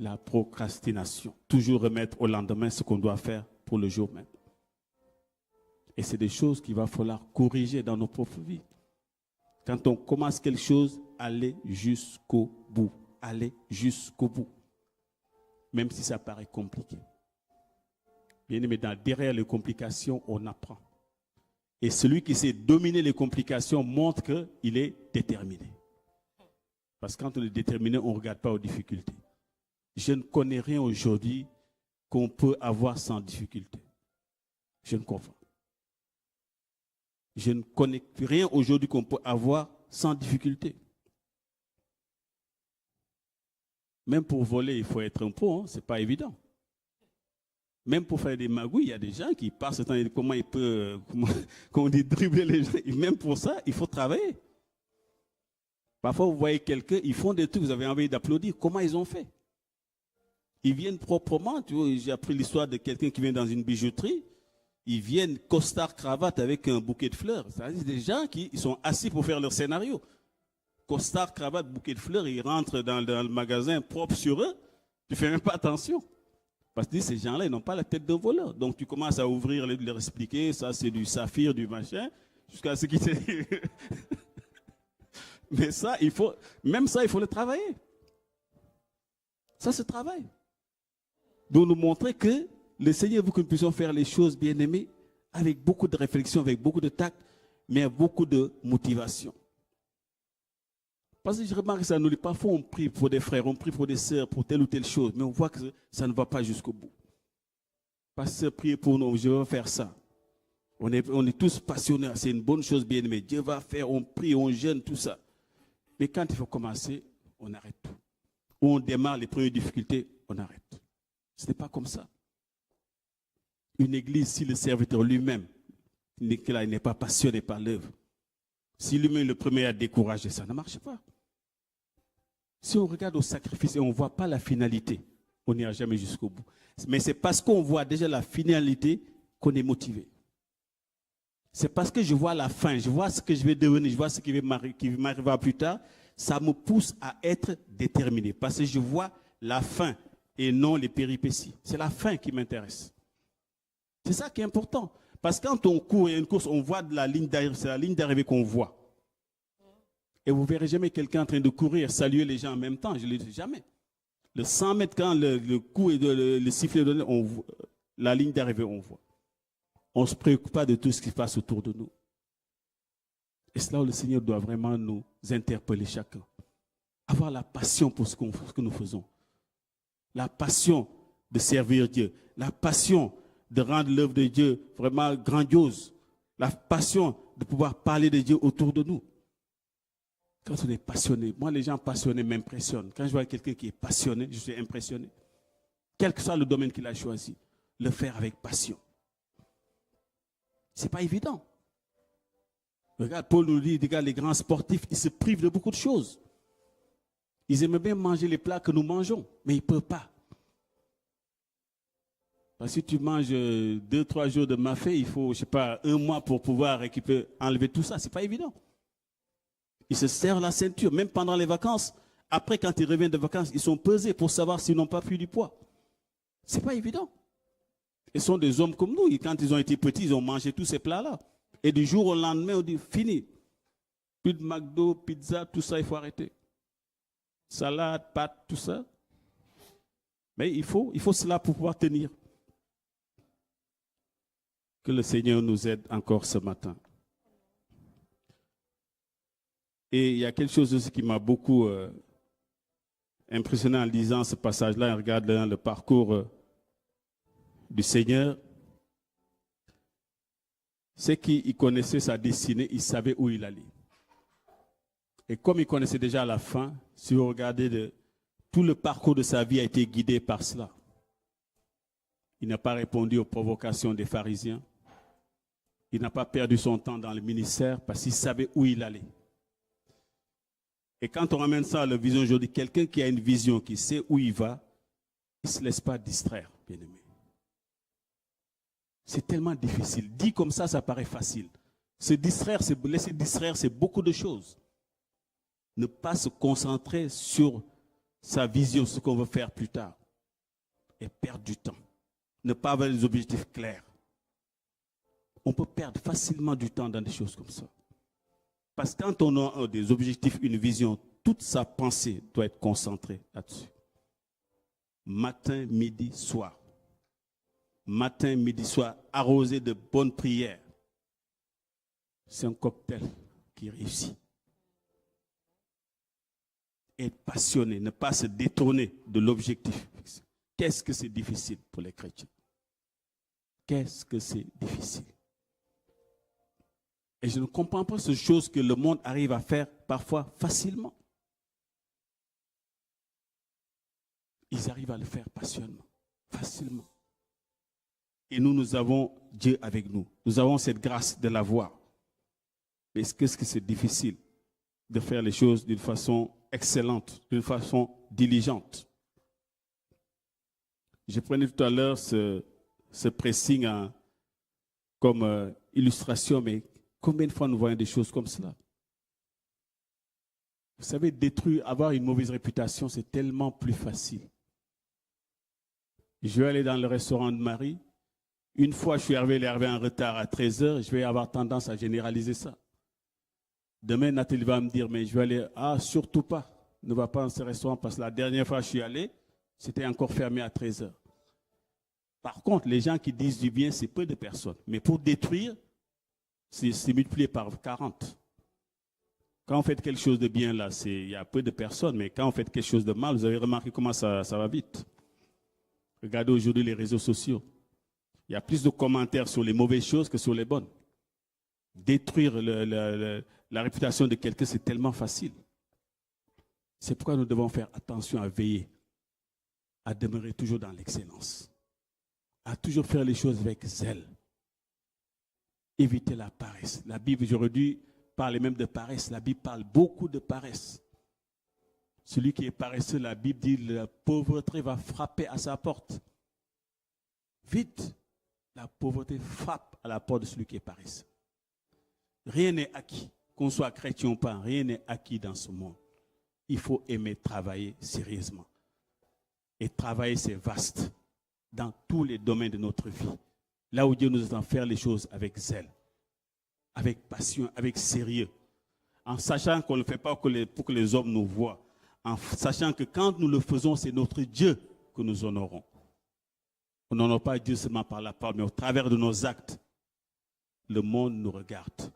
Speaker 1: La procrastination. Toujours remettre au lendemain ce qu'on doit faire pour le jour même. Et c'est des choses qu'il va falloir corriger dans nos propres vies. Quand on commence quelque chose, allez jusqu'au bout. Allez jusqu'au bout. Même si ça paraît compliqué. Bien aimé, derrière les complications, on apprend. Et celui qui sait dominer les complications montre qu'il est déterminé. Parce que quand on est déterminé, on ne regarde pas aux difficultés. Je ne connais rien aujourd'hui qu'on peut avoir sans difficulté. Je ne crois pas. Je ne connais rien aujourd'hui qu'on peut avoir sans difficulté. Même pour voler, il faut être un pro, hein, ce n'est pas évident. Même pour faire des magouilles, il y a des gens qui passent le temps, comment il peut, comment on dit, dribbler les gens. Et même pour ça, il faut travailler. Parfois, vous voyez quelqu'un, ils font des trucs, vous avez envie d'applaudir. Comment ils ont fait? Ils viennent proprement. Tu vois, j'ai appris l'histoire de quelqu'un qui vient dans une bijouterie. Ils viennent costard cravate avec un bouquet de fleurs. C'est-à-dire des gens qui ils sont assis pour faire leur scénario. Costard cravate, bouquet de fleurs, ils rentrent dans le magasin propre sur eux. Tu ne fais même pas attention. Parce que ces gens-là, ils n'ont pas la tête de voleur. Donc tu commences à ouvrir, leur expliquer, ça c'est du saphir, du machin, jusqu'à ce qu'ils Mais ça, même ça, il faut le travailler. Ça se travaille. Donc, nous montrer que le Seigneur veut que nous puissions faire les choses, bien aimés, avec beaucoup de réflexion, avec beaucoup de tact, mais avec beaucoup de motivation. Parce que je remarque que ça nous dit, parfois on prie pour des frères, on prie pour des sœurs, pour telle ou telle chose, mais on voit que ça ne va pas jusqu'au bout. Pasteur, priez pour nous, je vais faire ça. On est tous passionnés, c'est une bonne chose, bien aimé. Dieu va faire, on prie, on jeûne, tout ça. Mais quand il faut commencer, on arrête tout. Ou on démarre les premières difficultés, on arrête. Ce n'est pas comme ça. Une église, si le serviteur lui-même n'est pas passionné par l'œuvre, si lui-même est le premier à décourager, ça ne marche pas. Si on regarde au sacrifice et on ne voit pas la finalité, on n'ira jamais jusqu'au bout. Mais c'est parce qu'on voit déjà la finalité qu'on est motivé. C'est parce que je vois la fin, je vois ce que je vais devenir, je vois ce qui m'arrivera plus tard, ça me pousse à être déterminé. Parce que je vois la fin et non les péripéties. C'est la fin qui m'intéresse. C'est ça qui est important. Parce que quand on court, il y a une course, on voit de la ligne d'arrivée, c'est la ligne d'arrivée qu'on voit. Et vous ne verrez jamais quelqu'un en train de courir, saluer les gens en même temps, je ne le dis jamais. Le 100 mètres, quand le coup et le sifflet donné, la ligne d'arrivée, on voit. On ne se préoccupe pas de tout ce qui se passe autour de nous. Et c'est là où le Seigneur doit vraiment nous interpeller chacun. Avoir la passion pour ce que nous faisons. La passion de servir Dieu. La passion de rendre l'œuvre de Dieu vraiment grandiose. La passion de pouvoir parler de Dieu autour de nous. Quand on est passionné, moi les gens passionnés m'impressionnent. Quand je vois quelqu'un qui est passionné, je suis impressionné. Quel que soit le domaine qu'il a choisi, le faire avec passion. Ce n'est pas évident. Regarde, Paul nous dit, regarde, les grands sportifs, ils se privent de beaucoup de choses. Ils aimeraient bien manger les plats que nous mangeons, mais ils ne peuvent pas. Parce que si tu manges 2-3 jours de mafé, il faut, je ne sais pas, 1 mois pour pouvoir enlever tout ça. Ce n'est pas évident. Ils se serrent la ceinture, même pendant les vacances. Après, quand ils reviennent de vacances, ils sont pesés pour savoir s'ils n'ont pas pris du poids. Ce n'est pas évident. Ils sont des hommes comme nous. Et quand ils ont été petits, ils ont mangé tous ces plats-là. Et du jour au lendemain, on dit, fini. Plus de McDo, pizza, tout ça, il faut arrêter. Salade, pâtes, tout ça. Mais il faut cela pour pouvoir tenir. Que le Seigneur nous aide encore ce matin. Et il y a quelque chose aussi qui m'a beaucoup impressionné en lisant ce passage-là. On regarde le parcours du Seigneur. C'est qu'il connaissait sa destinée, il savait où il allait. Et comme il connaissait déjà la fin, si vous regardez, tout le parcours de sa vie a été guidé par cela. Il n'a pas répondu aux provocations des pharisiens. Il n'a pas perdu son temps dans le ministère parce qu'il savait où il allait. Et quand on ramène ça à la vision aujourd'hui, quelqu'un qui a une vision, qui sait où il va, il ne se laisse pas distraire, bien aimé. C'est tellement difficile. Dit comme ça paraît facile. Se distraire, laisser distraire, c'est beaucoup de choses. Ne pas se concentrer sur sa vision, ce qu'on veut faire plus tard. Et perdre du temps. Ne pas avoir des objectifs clairs. On peut perdre facilement du temps dans des choses comme ça. Parce que quand on a des objectifs, une vision, toute sa pensée doit être concentrée là-dessus. Matin, midi, soir. Matin, midi, soir, arrosé de bonnes prières. C'est un cocktail qui réussit. Être passionné, ne pas se détourner de l'objectif. Qu'est-ce que c'est difficile pour les chrétiens? Qu'est-ce que c'est difficile? Et je ne comprends pas ces choses que le monde arrive à faire parfois facilement. Ils arrivent à le faire passionnément, facilement. Et nous avons Dieu avec nous. Nous avons cette grâce de l'avoir. Mais qu'est-ce que c'est difficile de faire les choses d'une façon excellente, d'une façon diligente. Je prenais tout à l'heure ce pressing comme illustration, mais combien de fois nous voyons des choses comme cela? Vous savez, avoir une mauvaise réputation, c'est tellement plus facile. Je vais aller dans le restaurant de Marie. Une fois, je suis arrivé en retard à 13h, je vais avoir tendance à généraliser ça. Demain, Nathalie va me dire, mais je vais aller, ah, surtout pas, ne va pas dans ce restaurant parce que la dernière fois que je suis allé, c'était encore fermé à 13 heures. Par contre, les gens qui disent du bien, c'est peu de personnes. Mais pour détruire, c'est multiplié par 40. Quand on fait quelque chose de bien, là, il y a peu de personnes, mais quand on fait quelque chose de mal, vous avez remarqué comment ça va vite. Regardez aujourd'hui les réseaux sociaux. Il y a plus de commentaires sur les mauvaises choses que sur les bonnes. Détruire la réputation de quelqu'un, c'est tellement facile. C'est pourquoi nous devons faire attention à veiller, à demeurer toujours dans l'excellence, à toujours faire les choses avec zèle. Éviter la paresse. La Bible aujourd'hui parle même de paresse. La Bible parle beaucoup de paresse. Celui qui est paresseux, la Bible dit, la pauvreté va frapper à sa porte. Vite, la pauvreté frappe à la porte de celui qui est paresseux. Rien n'est acquis, qu'on soit chrétien ou pas, rien n'est acquis dans ce monde. Il faut aimer travailler sérieusement. Et travailler, c'est vaste dans tous les domaines de notre vie. Là où Dieu nous attend faire les choses avec zèle, avec passion, avec sérieux, en sachant qu'on ne le fait pas pour que les hommes nous voient, en sachant que quand nous le faisons, c'est notre Dieu que nous honorons. On n'honore pas Dieu seulement par la parole, mais au travers de nos actes, le monde nous regarde.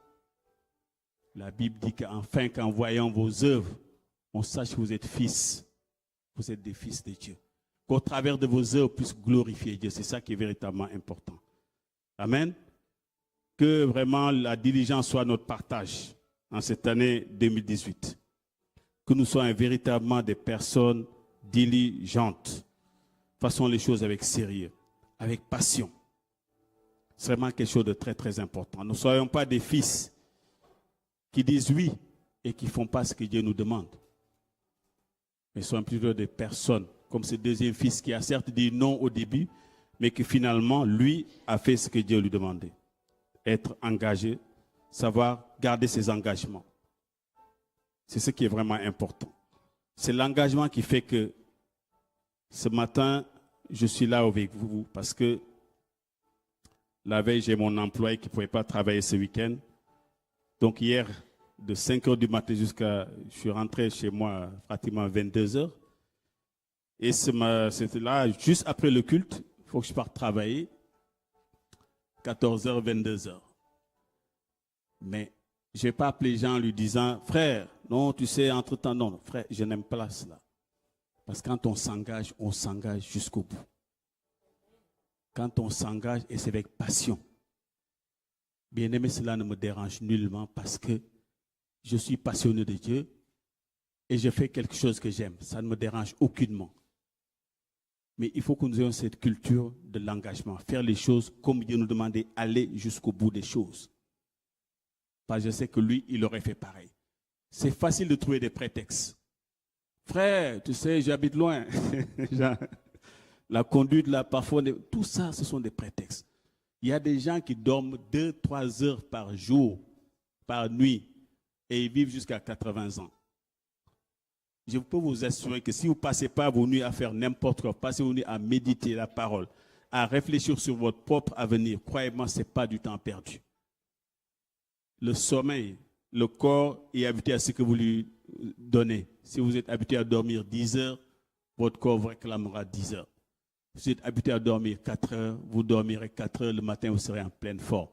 Speaker 1: La Bible dit qu'enfin, qu'en voyant vos œuvres, on sache que vous êtes fils, vous êtes des fils de Dieu. Qu'au travers de vos œuvres, on puisse glorifier Dieu. C'est ça qui est véritablement important. Amen. Que vraiment la diligence soit notre partage en cette année 2018. Que nous soyons véritablement des personnes diligentes. Faisons les choses avec sérieux, avec passion. C'est vraiment quelque chose de très, très important. Nous ne soyons pas des fils qui disent oui et qui ne font pas ce que Dieu nous demande. Mais soyons plutôt des personnes, comme ce deuxième fils qui a certes dit non au début, mais qui finalement, lui, a fait ce que Dieu lui demandait. Être engagé, savoir garder ses engagements. C'est ce qui est vraiment important. C'est l'engagement qui fait que ce matin, je suis là avec vous parce que la veille, j'ai mon employé qui ne pouvait pas travailler ce week-end. Donc hier, de 5 heures du matin jusqu'à... Je suis rentré chez moi pratiquement à 22 heures. Et c'était là, juste après le culte, il faut que je parte travailler. 14 heures, 22 heures. Mais je n'ai pas appelé Jean en lui disant, frère, non, tu sais, entre-temps, non, frère, je n'aime pas cela. Parce que quand on s'engage jusqu'au bout. Quand on s'engage, et c'est avec passion. Bien aimé, cela ne me dérange nullement parce que je suis passionné de Dieu et je fais quelque chose que j'aime. Ça ne me dérange aucunement. Mais il faut que nous ayons cette culture de l'engagement. Faire les choses comme Dieu nous demandait, aller jusqu'au bout des choses. Parce que je sais que lui, il aurait fait pareil. C'est facile de trouver des prétextes. Frère, tu sais, j'habite loin. La conduite, là, parfois, tout ça, ce sont des prétextes. Il y a des gens qui dorment 2-3 heures par jour, par nuit, et ils vivent jusqu'à 80 ans. Je peux vous assurer que si vous ne passez pas vos nuits à faire n'importe quoi, passez vos nuits à méditer la parole, à réfléchir sur votre propre avenir, croyez-moi, ce n'est pas du temps perdu. Le sommeil, le corps est habitué à ce que vous lui donnez. Si vous êtes habitué à dormir 10 heures, votre corps vous réclamera 10 heures. Si vous êtes habitué à dormir 4 heures, vous dormirez 4 heures, le matin, vous serez en pleine forme.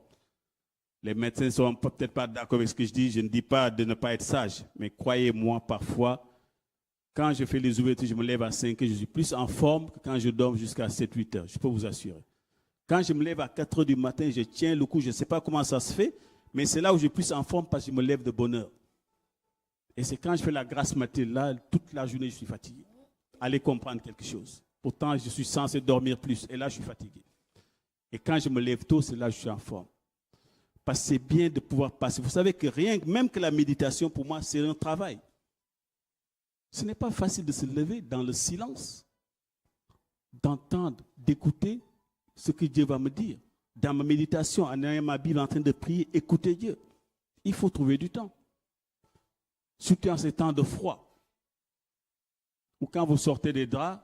Speaker 1: Les médecins ne sont peut-être pas d'accord avec ce que je dis. Je ne dis pas de ne pas être sage, mais croyez-moi, parfois, quand je fais les ouvertures, je me lève à 5 heures, je suis plus en forme que quand je dors jusqu'à 7-8 heures. Je peux vous assurer. Quand je me lève à 4 heures du matin, je tiens le coup, je ne sais pas comment ça se fait, mais c'est là où je suis plus en forme parce que je me lève de bonne heure. Et c'est quand je fais la grâce matinale, là, toute la journée, je suis fatigué. Allez comprendre quelque chose. Pourtant, je suis censé dormir plus. Et là, je suis fatigué. Et quand je me lève tôt, c'est là que je suis en forme. Parce que c'est bien de pouvoir passer. Vous savez que rien, même que la méditation, pour moi, c'est un travail. Ce n'est pas facile de se lever dans le silence, d'entendre, d'écouter ce que Dieu va me dire. Dans ma méditation, en ayant ma Bible en train de prier, écouter Dieu. Il faut trouver du temps. Surtout en ces temps de froid. Ou quand vous sortez des draps,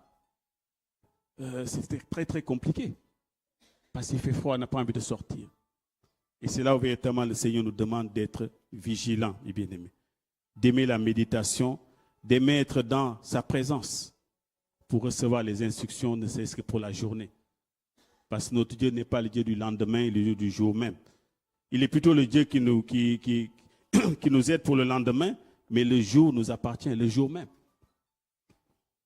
Speaker 1: c'est très très compliqué. Parce qu'il fait froid, on n'a pas envie de sortir. Et c'est là où véritablement le Seigneur nous demande d'être vigilants, mes bien-aimés. D'aimer la méditation, d'aimer être dans sa présence pour recevoir les instructions, ne serait-ce que pour la journée. Parce que notre Dieu n'est pas le Dieu du lendemain, il est le Dieu du jour même. Il est plutôt le Dieu qui nous aide pour le lendemain, mais le jour nous appartient, le jour même.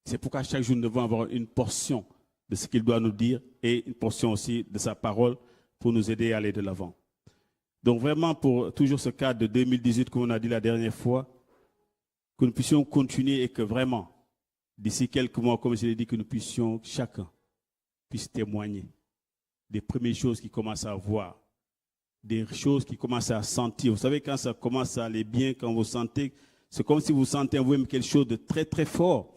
Speaker 1: C'est pourquoi chaque jour nous devons avoir une portion de ce qu'il doit nous dire et une portion aussi de sa parole pour nous aider à aller de l'avant. Donc vraiment, pour toujours ce cadre de 2018, comme on a dit la dernière fois, que nous puissions continuer et que vraiment, d'ici quelques mois, comme je l'ai dit, que nous puissions, chacun puisse témoigner des premières choses qu'il commence à voir, des choses qu'il commence à sentir. Vous savez, quand ça commence à aller bien, quand vous sentez, c'est comme si vous sentez en vous-même quelque chose de très très fort.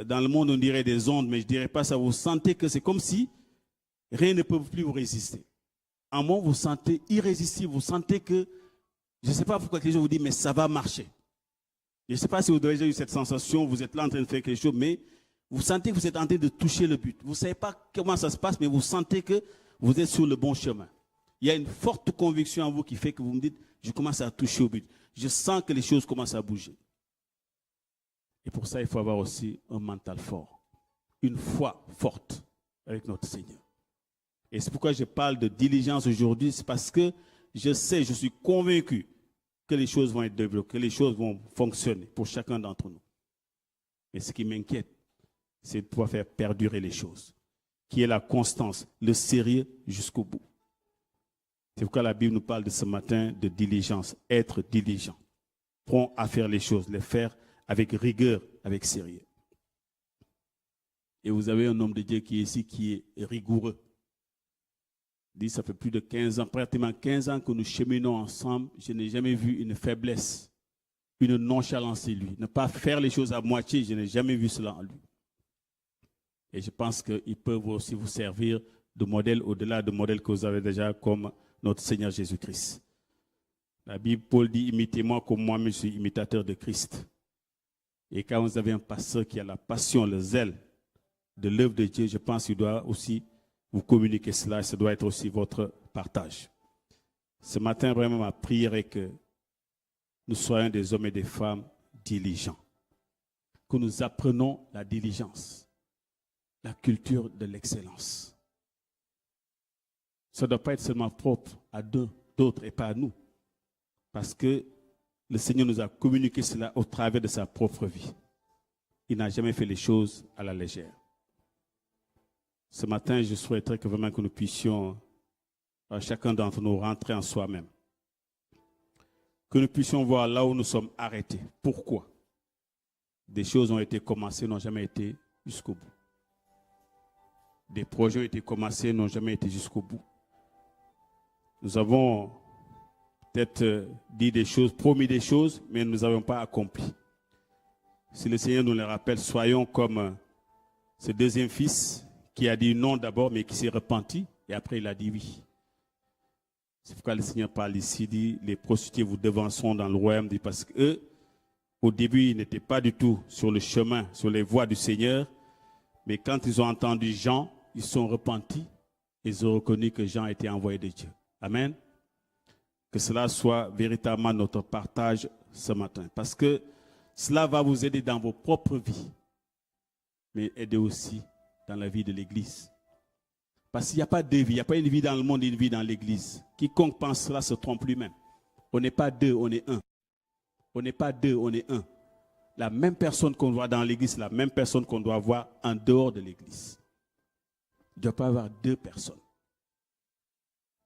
Speaker 1: Dans le monde, on dirait des ondes, mais je ne dirais pas ça. Vous sentez que c'est comme si rien ne peut plus vous résister. En moi, vous sentez irrésistible. Vous sentez que, je ne sais pas pourquoi les gens vous disent, mais ça va marcher. Je ne sais pas si vous avez déjà eu cette sensation, vous êtes là en train de faire quelque chose, mais vous sentez que vous êtes en train de toucher le but. Vous ne savez pas comment ça se passe, mais vous sentez que vous êtes sur le bon chemin. Il y a une forte conviction en vous qui fait que vous me dites, je commence à toucher au but. Je sens que les choses commencent à bouger. Et pour ça, il faut avoir aussi un mental fort, une foi forte avec notre Seigneur. Et c'est pourquoi je parle de diligence aujourd'hui, c'est parce que je sais, je suis convaincu que les choses vont être développées, que les choses vont fonctionner pour chacun d'entre nous. Mais ce qui m'inquiète, c'est de pouvoir faire perdurer les choses, qui est la constance, le sérieux jusqu'au bout. C'est pourquoi la Bible nous parle de ce matin de diligence, être diligent, prompt à faire les choses, les faire avec rigueur, avec sérieux. Et vous avez un homme de Dieu qui est ici, qui est rigoureux. Il dit, ça fait plus de 15 ans, pratiquement 15 ans que nous cheminons ensemble. Je n'ai jamais vu une faiblesse, une nonchalance en lui. Ne pas faire les choses à moitié, je n'ai jamais vu cela en lui. Et je pense qu'il peut aussi vous servir de modèle au-delà de modèle que vous avez déjà comme notre Seigneur Jésus-Christ. La Bible, Paul dit, imitez-moi comme moi-même je suis imitateur de Christ. Et quand vous avez un pasteur qui a la passion, le zèle de l'œuvre de Dieu, je pense qu'il doit aussi vous communiquer cela. Ça doit être aussi votre partage. Ce matin, vraiment, ma prière est que nous soyons des hommes et des femmes diligents. Que nous apprenons la diligence, la culture de l'excellence. Ça ne doit pas être seulement propre à d'autres et pas à nous. Parce que le Seigneur nous a communiqué cela au travers de sa propre vie. Il n'a jamais fait les choses à la légère. Ce matin, je souhaiterais que vraiment que nous puissions, chacun d'entre nous, rentrer en soi-même. Que nous puissions voir là où nous sommes arrêtés. Pourquoi? Des choses ont été commencées, n'ont jamais été jusqu'au bout. Des projets ont été commencés, n'ont jamais été jusqu'au bout. Nous avons peut-être dit des choses, promis des choses, mais nous n'avons pas accompli. Si le Seigneur nous le rappelle, soyons comme ce deuxième fils qui a dit non d'abord, mais qui s'est repenti, et après il a dit oui. C'est pourquoi le Seigneur parle ici, dit, les prostituées vous devanceront dans le royaume, dit, parce qu'eux, au début, ils n'étaient pas du tout sur le chemin, sur les voies du Seigneur, mais quand ils ont entendu Jean, ils sont repentis, ils ont reconnu que Jean était envoyé de Dieu. Amen. Que cela soit véritablement notre partage ce matin. Parce que cela va vous aider dans vos propres vies, mais aider aussi dans la vie de l'Église. Parce qu'il n'y a pas deux vies, il n'y a pas une vie dans le monde et une vie dans l'Église. Quiconque pense cela se trompe lui-même. On n'est pas deux, on est un. On n'est pas deux, on est un. La même personne qu'on voit dans l'Église, c'est la même personne qu'on doit voir en dehors de l'Église. Il ne doit pas y avoir deux personnes.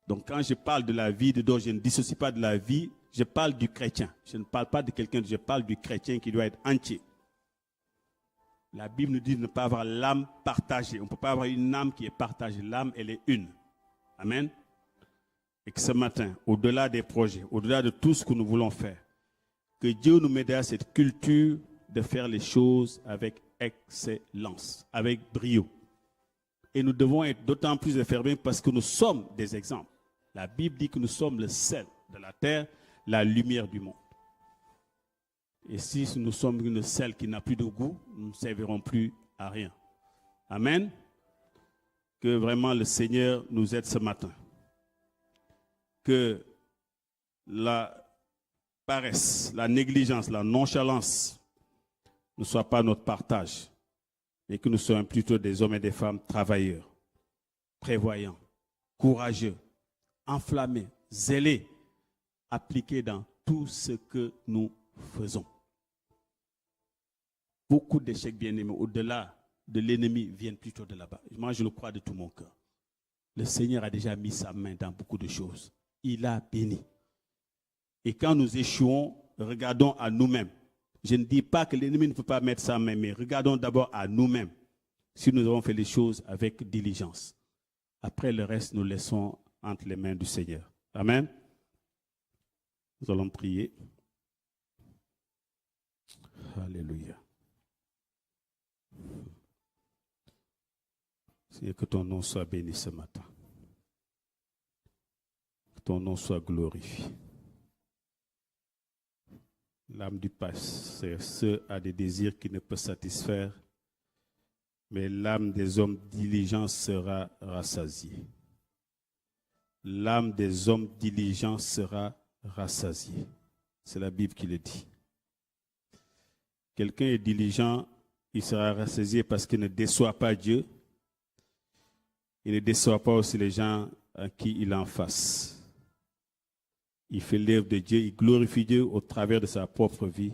Speaker 1: Donc quand je parle de la vie de Dieu, je ne dissocie pas de la vie, je parle du chrétien. Je ne parle pas de quelqu'un, je parle du chrétien qui doit être entier. La Bible nous dit de ne pas avoir l'âme partagée. On ne peut pas avoir une âme qui est partagée. L'âme, elle est une. Amen. Et que ce matin, au-delà des projets, au-delà de tout ce que nous voulons faire, que Dieu nous mette à cette culture de faire les choses avec excellence, avec brio. Et nous devons être d'autant plus fermés parce que nous sommes des exemples. La Bible dit que nous sommes le sel de la terre, la lumière du monde. Et si nous sommes une sel qui n'a plus de goût, nous ne servirons plus à rien. Amen. Que vraiment le Seigneur nous aide ce matin. que la paresse, la négligence, la nonchalance ne soient pas notre partage, mais que nous soyons plutôt des hommes et des femmes travailleurs, prévoyants, courageux, enflammés, zélés, appliqués dans tout ce que nous faisons. Beaucoup d'échecs bien-aimés au-delà de l'ennemi viennent plutôt de là-bas. Moi, je le crois de tout mon cœur. Le Seigneur a déjà mis sa main dans beaucoup de choses. Il a béni. Et quand nous échouons, regardons à nous-mêmes. Je ne dis pas que l'ennemi ne peut pas mettre sa main, mais regardons d'abord à nous-mêmes. Si nous avons fait les choses avec diligence. Après le reste, nous laissons entre les mains du Seigneur. Amen. Nous allons prier. Alléluia. Seigneur, que ton nom soit béni ce matin. Que ton nom soit glorifié. L'âme du passeur a des désirs qui ne peut satisfaire, mais l'âme des hommes diligents sera rassasiée. L'âme des hommes diligents sera rassasiée. C'est la Bible qui le dit. Quelqu'un est diligent, il sera rassasié parce qu'il ne déçoit pas Dieu. Il ne déçoit pas aussi les gens à qui il en face. Il fait l'œuvre de Dieu, il glorifie Dieu au travers de sa propre vie.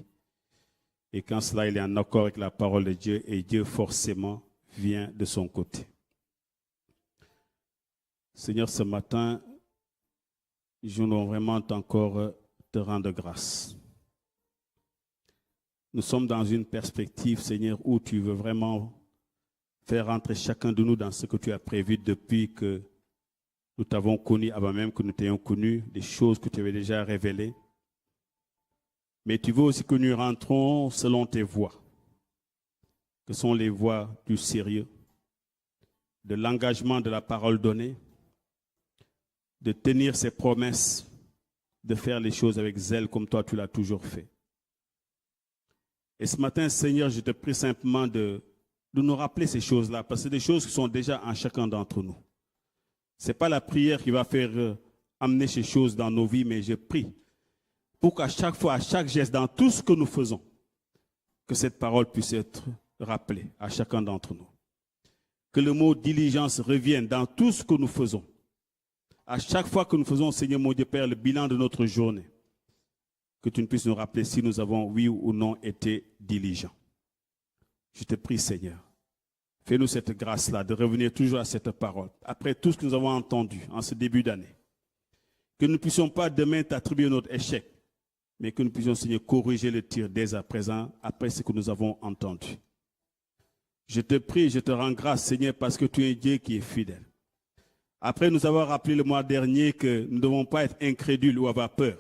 Speaker 1: Et quand cela, il est en accord avec la parole de Dieu, et Dieu forcément vient de son côté. Seigneur, ce matin, je veux vraiment encore te rendre grâce. Nous sommes dans une perspective, Seigneur, où tu veux vraiment faire entrer chacun de nous dans ce que tu as prévu depuis que nous t'avons connu, avant même que nous t'ayons connu, des choses que tu avais déjà révélées. Mais tu veux aussi que nous rentrons selon tes voies, que sont les voies du sérieux, de l'engagement de la parole donnée, de tenir ses promesses, de faire les choses avec zèle comme toi tu l'as toujours fait. Et ce matin, Seigneur, je te prie simplement de nous rappeler ces choses-là, parce que c'est des choses qui sont déjà en chacun d'entre nous. Ce n'est pas la prière qui va faire amener ces choses dans nos vies, mais je prie pour qu'à chaque fois, à chaque geste, dans tout ce que nous faisons, que cette parole puisse être rappelée à chacun d'entre nous. Que le mot diligence revienne dans tout ce que nous faisons. À chaque fois que nous faisons, Seigneur mon Dieu Père, le bilan de notre journée, que tu ne puisses nous rappeler si nous avons, oui ou non, été diligents. Je te prie, Seigneur, fais-nous cette grâce-là de revenir toujours à cette parole, après tout ce que nous avons entendu en ce début d'année. Que nous ne puissions pas demain t'attribuer notre échec, mais que nous puissions, Seigneur, corriger le tir dès à présent, après ce que nous avons entendu. Je te prie, je te rends grâce, Seigneur, parce que tu es Dieu qui est fidèle. Après nous avoir rappelé le mois dernier que nous ne devons pas être incrédules ou avoir peur,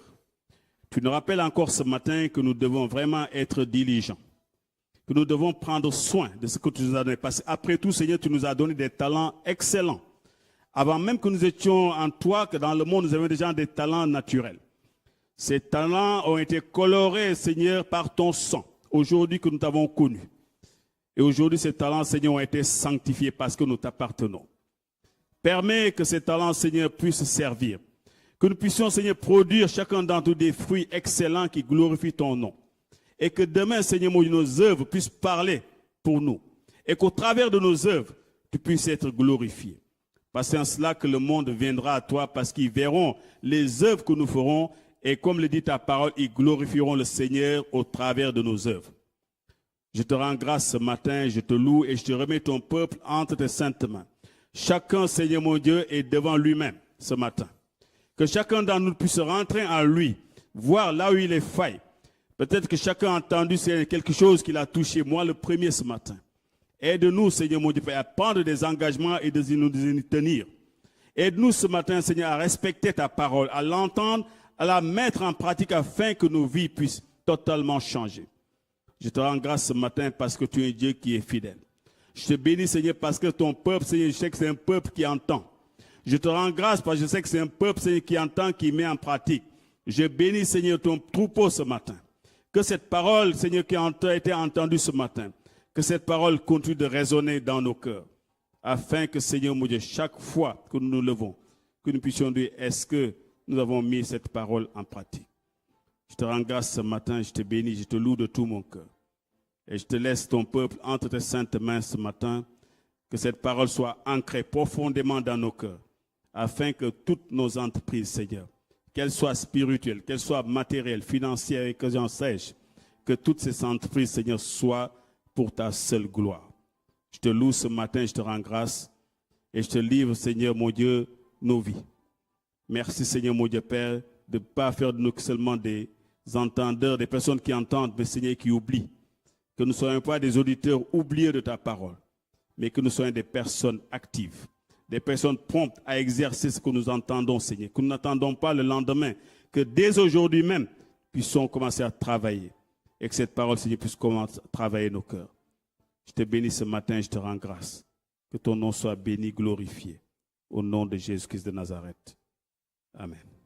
Speaker 1: tu nous rappelles encore ce matin que nous devons vraiment être diligents, que nous devons prendre soin de ce que tu nous as donné. Parce qu'après tout, Seigneur, tu nous as donné des talents excellents. Avant même que nous étions en toi, que dans le monde, nous avions déjà des talents naturels. Ces talents ont été colorés, Seigneur, par ton sang, aujourd'hui que nous t'avons connu. Et aujourd'hui, ces talents, Seigneur, ont été sanctifiés parce que nous t'appartenons. Permets que ces talents, Seigneur, puissent servir. Que nous puissions, Seigneur, produire chacun d'entre nous des fruits excellents qui glorifient ton nom. Et que demain, Seigneur, nos œuvres puissent parler pour nous. Et qu'au travers de nos œuvres, tu puisses être glorifié. Parce que c'est en cela que le monde viendra à toi, parce qu'ils verront les œuvres que nous ferons. Et comme le dit ta parole, ils glorifieront le Seigneur au travers de nos œuvres. Je te rends grâce ce matin, je te loue et je te remets ton peuple entre tes saintes mains. Chacun, Seigneur mon Dieu, est devant lui-même ce matin. Que chacun d'entre nous puisse rentrer en lui, voir là où il est faille. Peut-être que chacun a entendu quelque chose qui l'a touché, moi le premier ce matin. Aide-nous, Seigneur mon Dieu, à prendre des engagements et de nous y tenir. Aide-nous ce matin, Seigneur, à respecter ta parole, à l'entendre, à la mettre en pratique afin que nos vies puissent totalement changer. Je te rends grâce ce matin parce que tu es un Dieu qui est fidèle. Je te bénis, Seigneur, parce que ton peuple, Seigneur, je sais que c'est un peuple qui entend. Je te rends grâce parce que je sais que c'est un peuple, Seigneur, qui entend, qui met en pratique. Je bénis, Seigneur, ton troupeau ce matin. Que cette parole, Seigneur, qui a été entendue ce matin, que cette parole continue de résonner dans nos cœurs. Afin que, Seigneur mon Dieu, chaque fois que nous nous levons, que nous puissions dire, est-ce que nous avons mis cette parole en pratique. Je te rends grâce ce matin, je te bénis, je te loue de tout mon cœur. Et je te laisse ton peuple entre tes saintes mains ce matin, que cette parole soit ancrée profondément dans nos cœurs, afin que toutes nos entreprises, Seigneur, qu'elles soient spirituelles, qu'elles soient matérielles, financières et que j'en sache, que toutes ces entreprises, Seigneur, soient pour ta seule gloire. Je te loue ce matin, je te rends grâce et je te livre, Seigneur mon Dieu, nos vies. Merci, Seigneur mon Dieu Père, de ne pas faire de nous seulement des entendeurs, des personnes qui entendent, mais Seigneur qui oublient. Que nous ne soyons pas des auditeurs oubliés de ta parole, mais que nous soyons des personnes actives, des personnes promptes à exercer ce que nous entendons, Seigneur. Que nous n'attendons pas le lendemain, que dès aujourd'hui même, puissions commencer à travailler. Et que cette parole, Seigneur, puisse commencer à travailler nos cœurs. Je te bénis ce matin, je te rends grâce. Que ton nom soit béni, glorifié. Au nom de Jésus-Christ de Nazareth. Amen.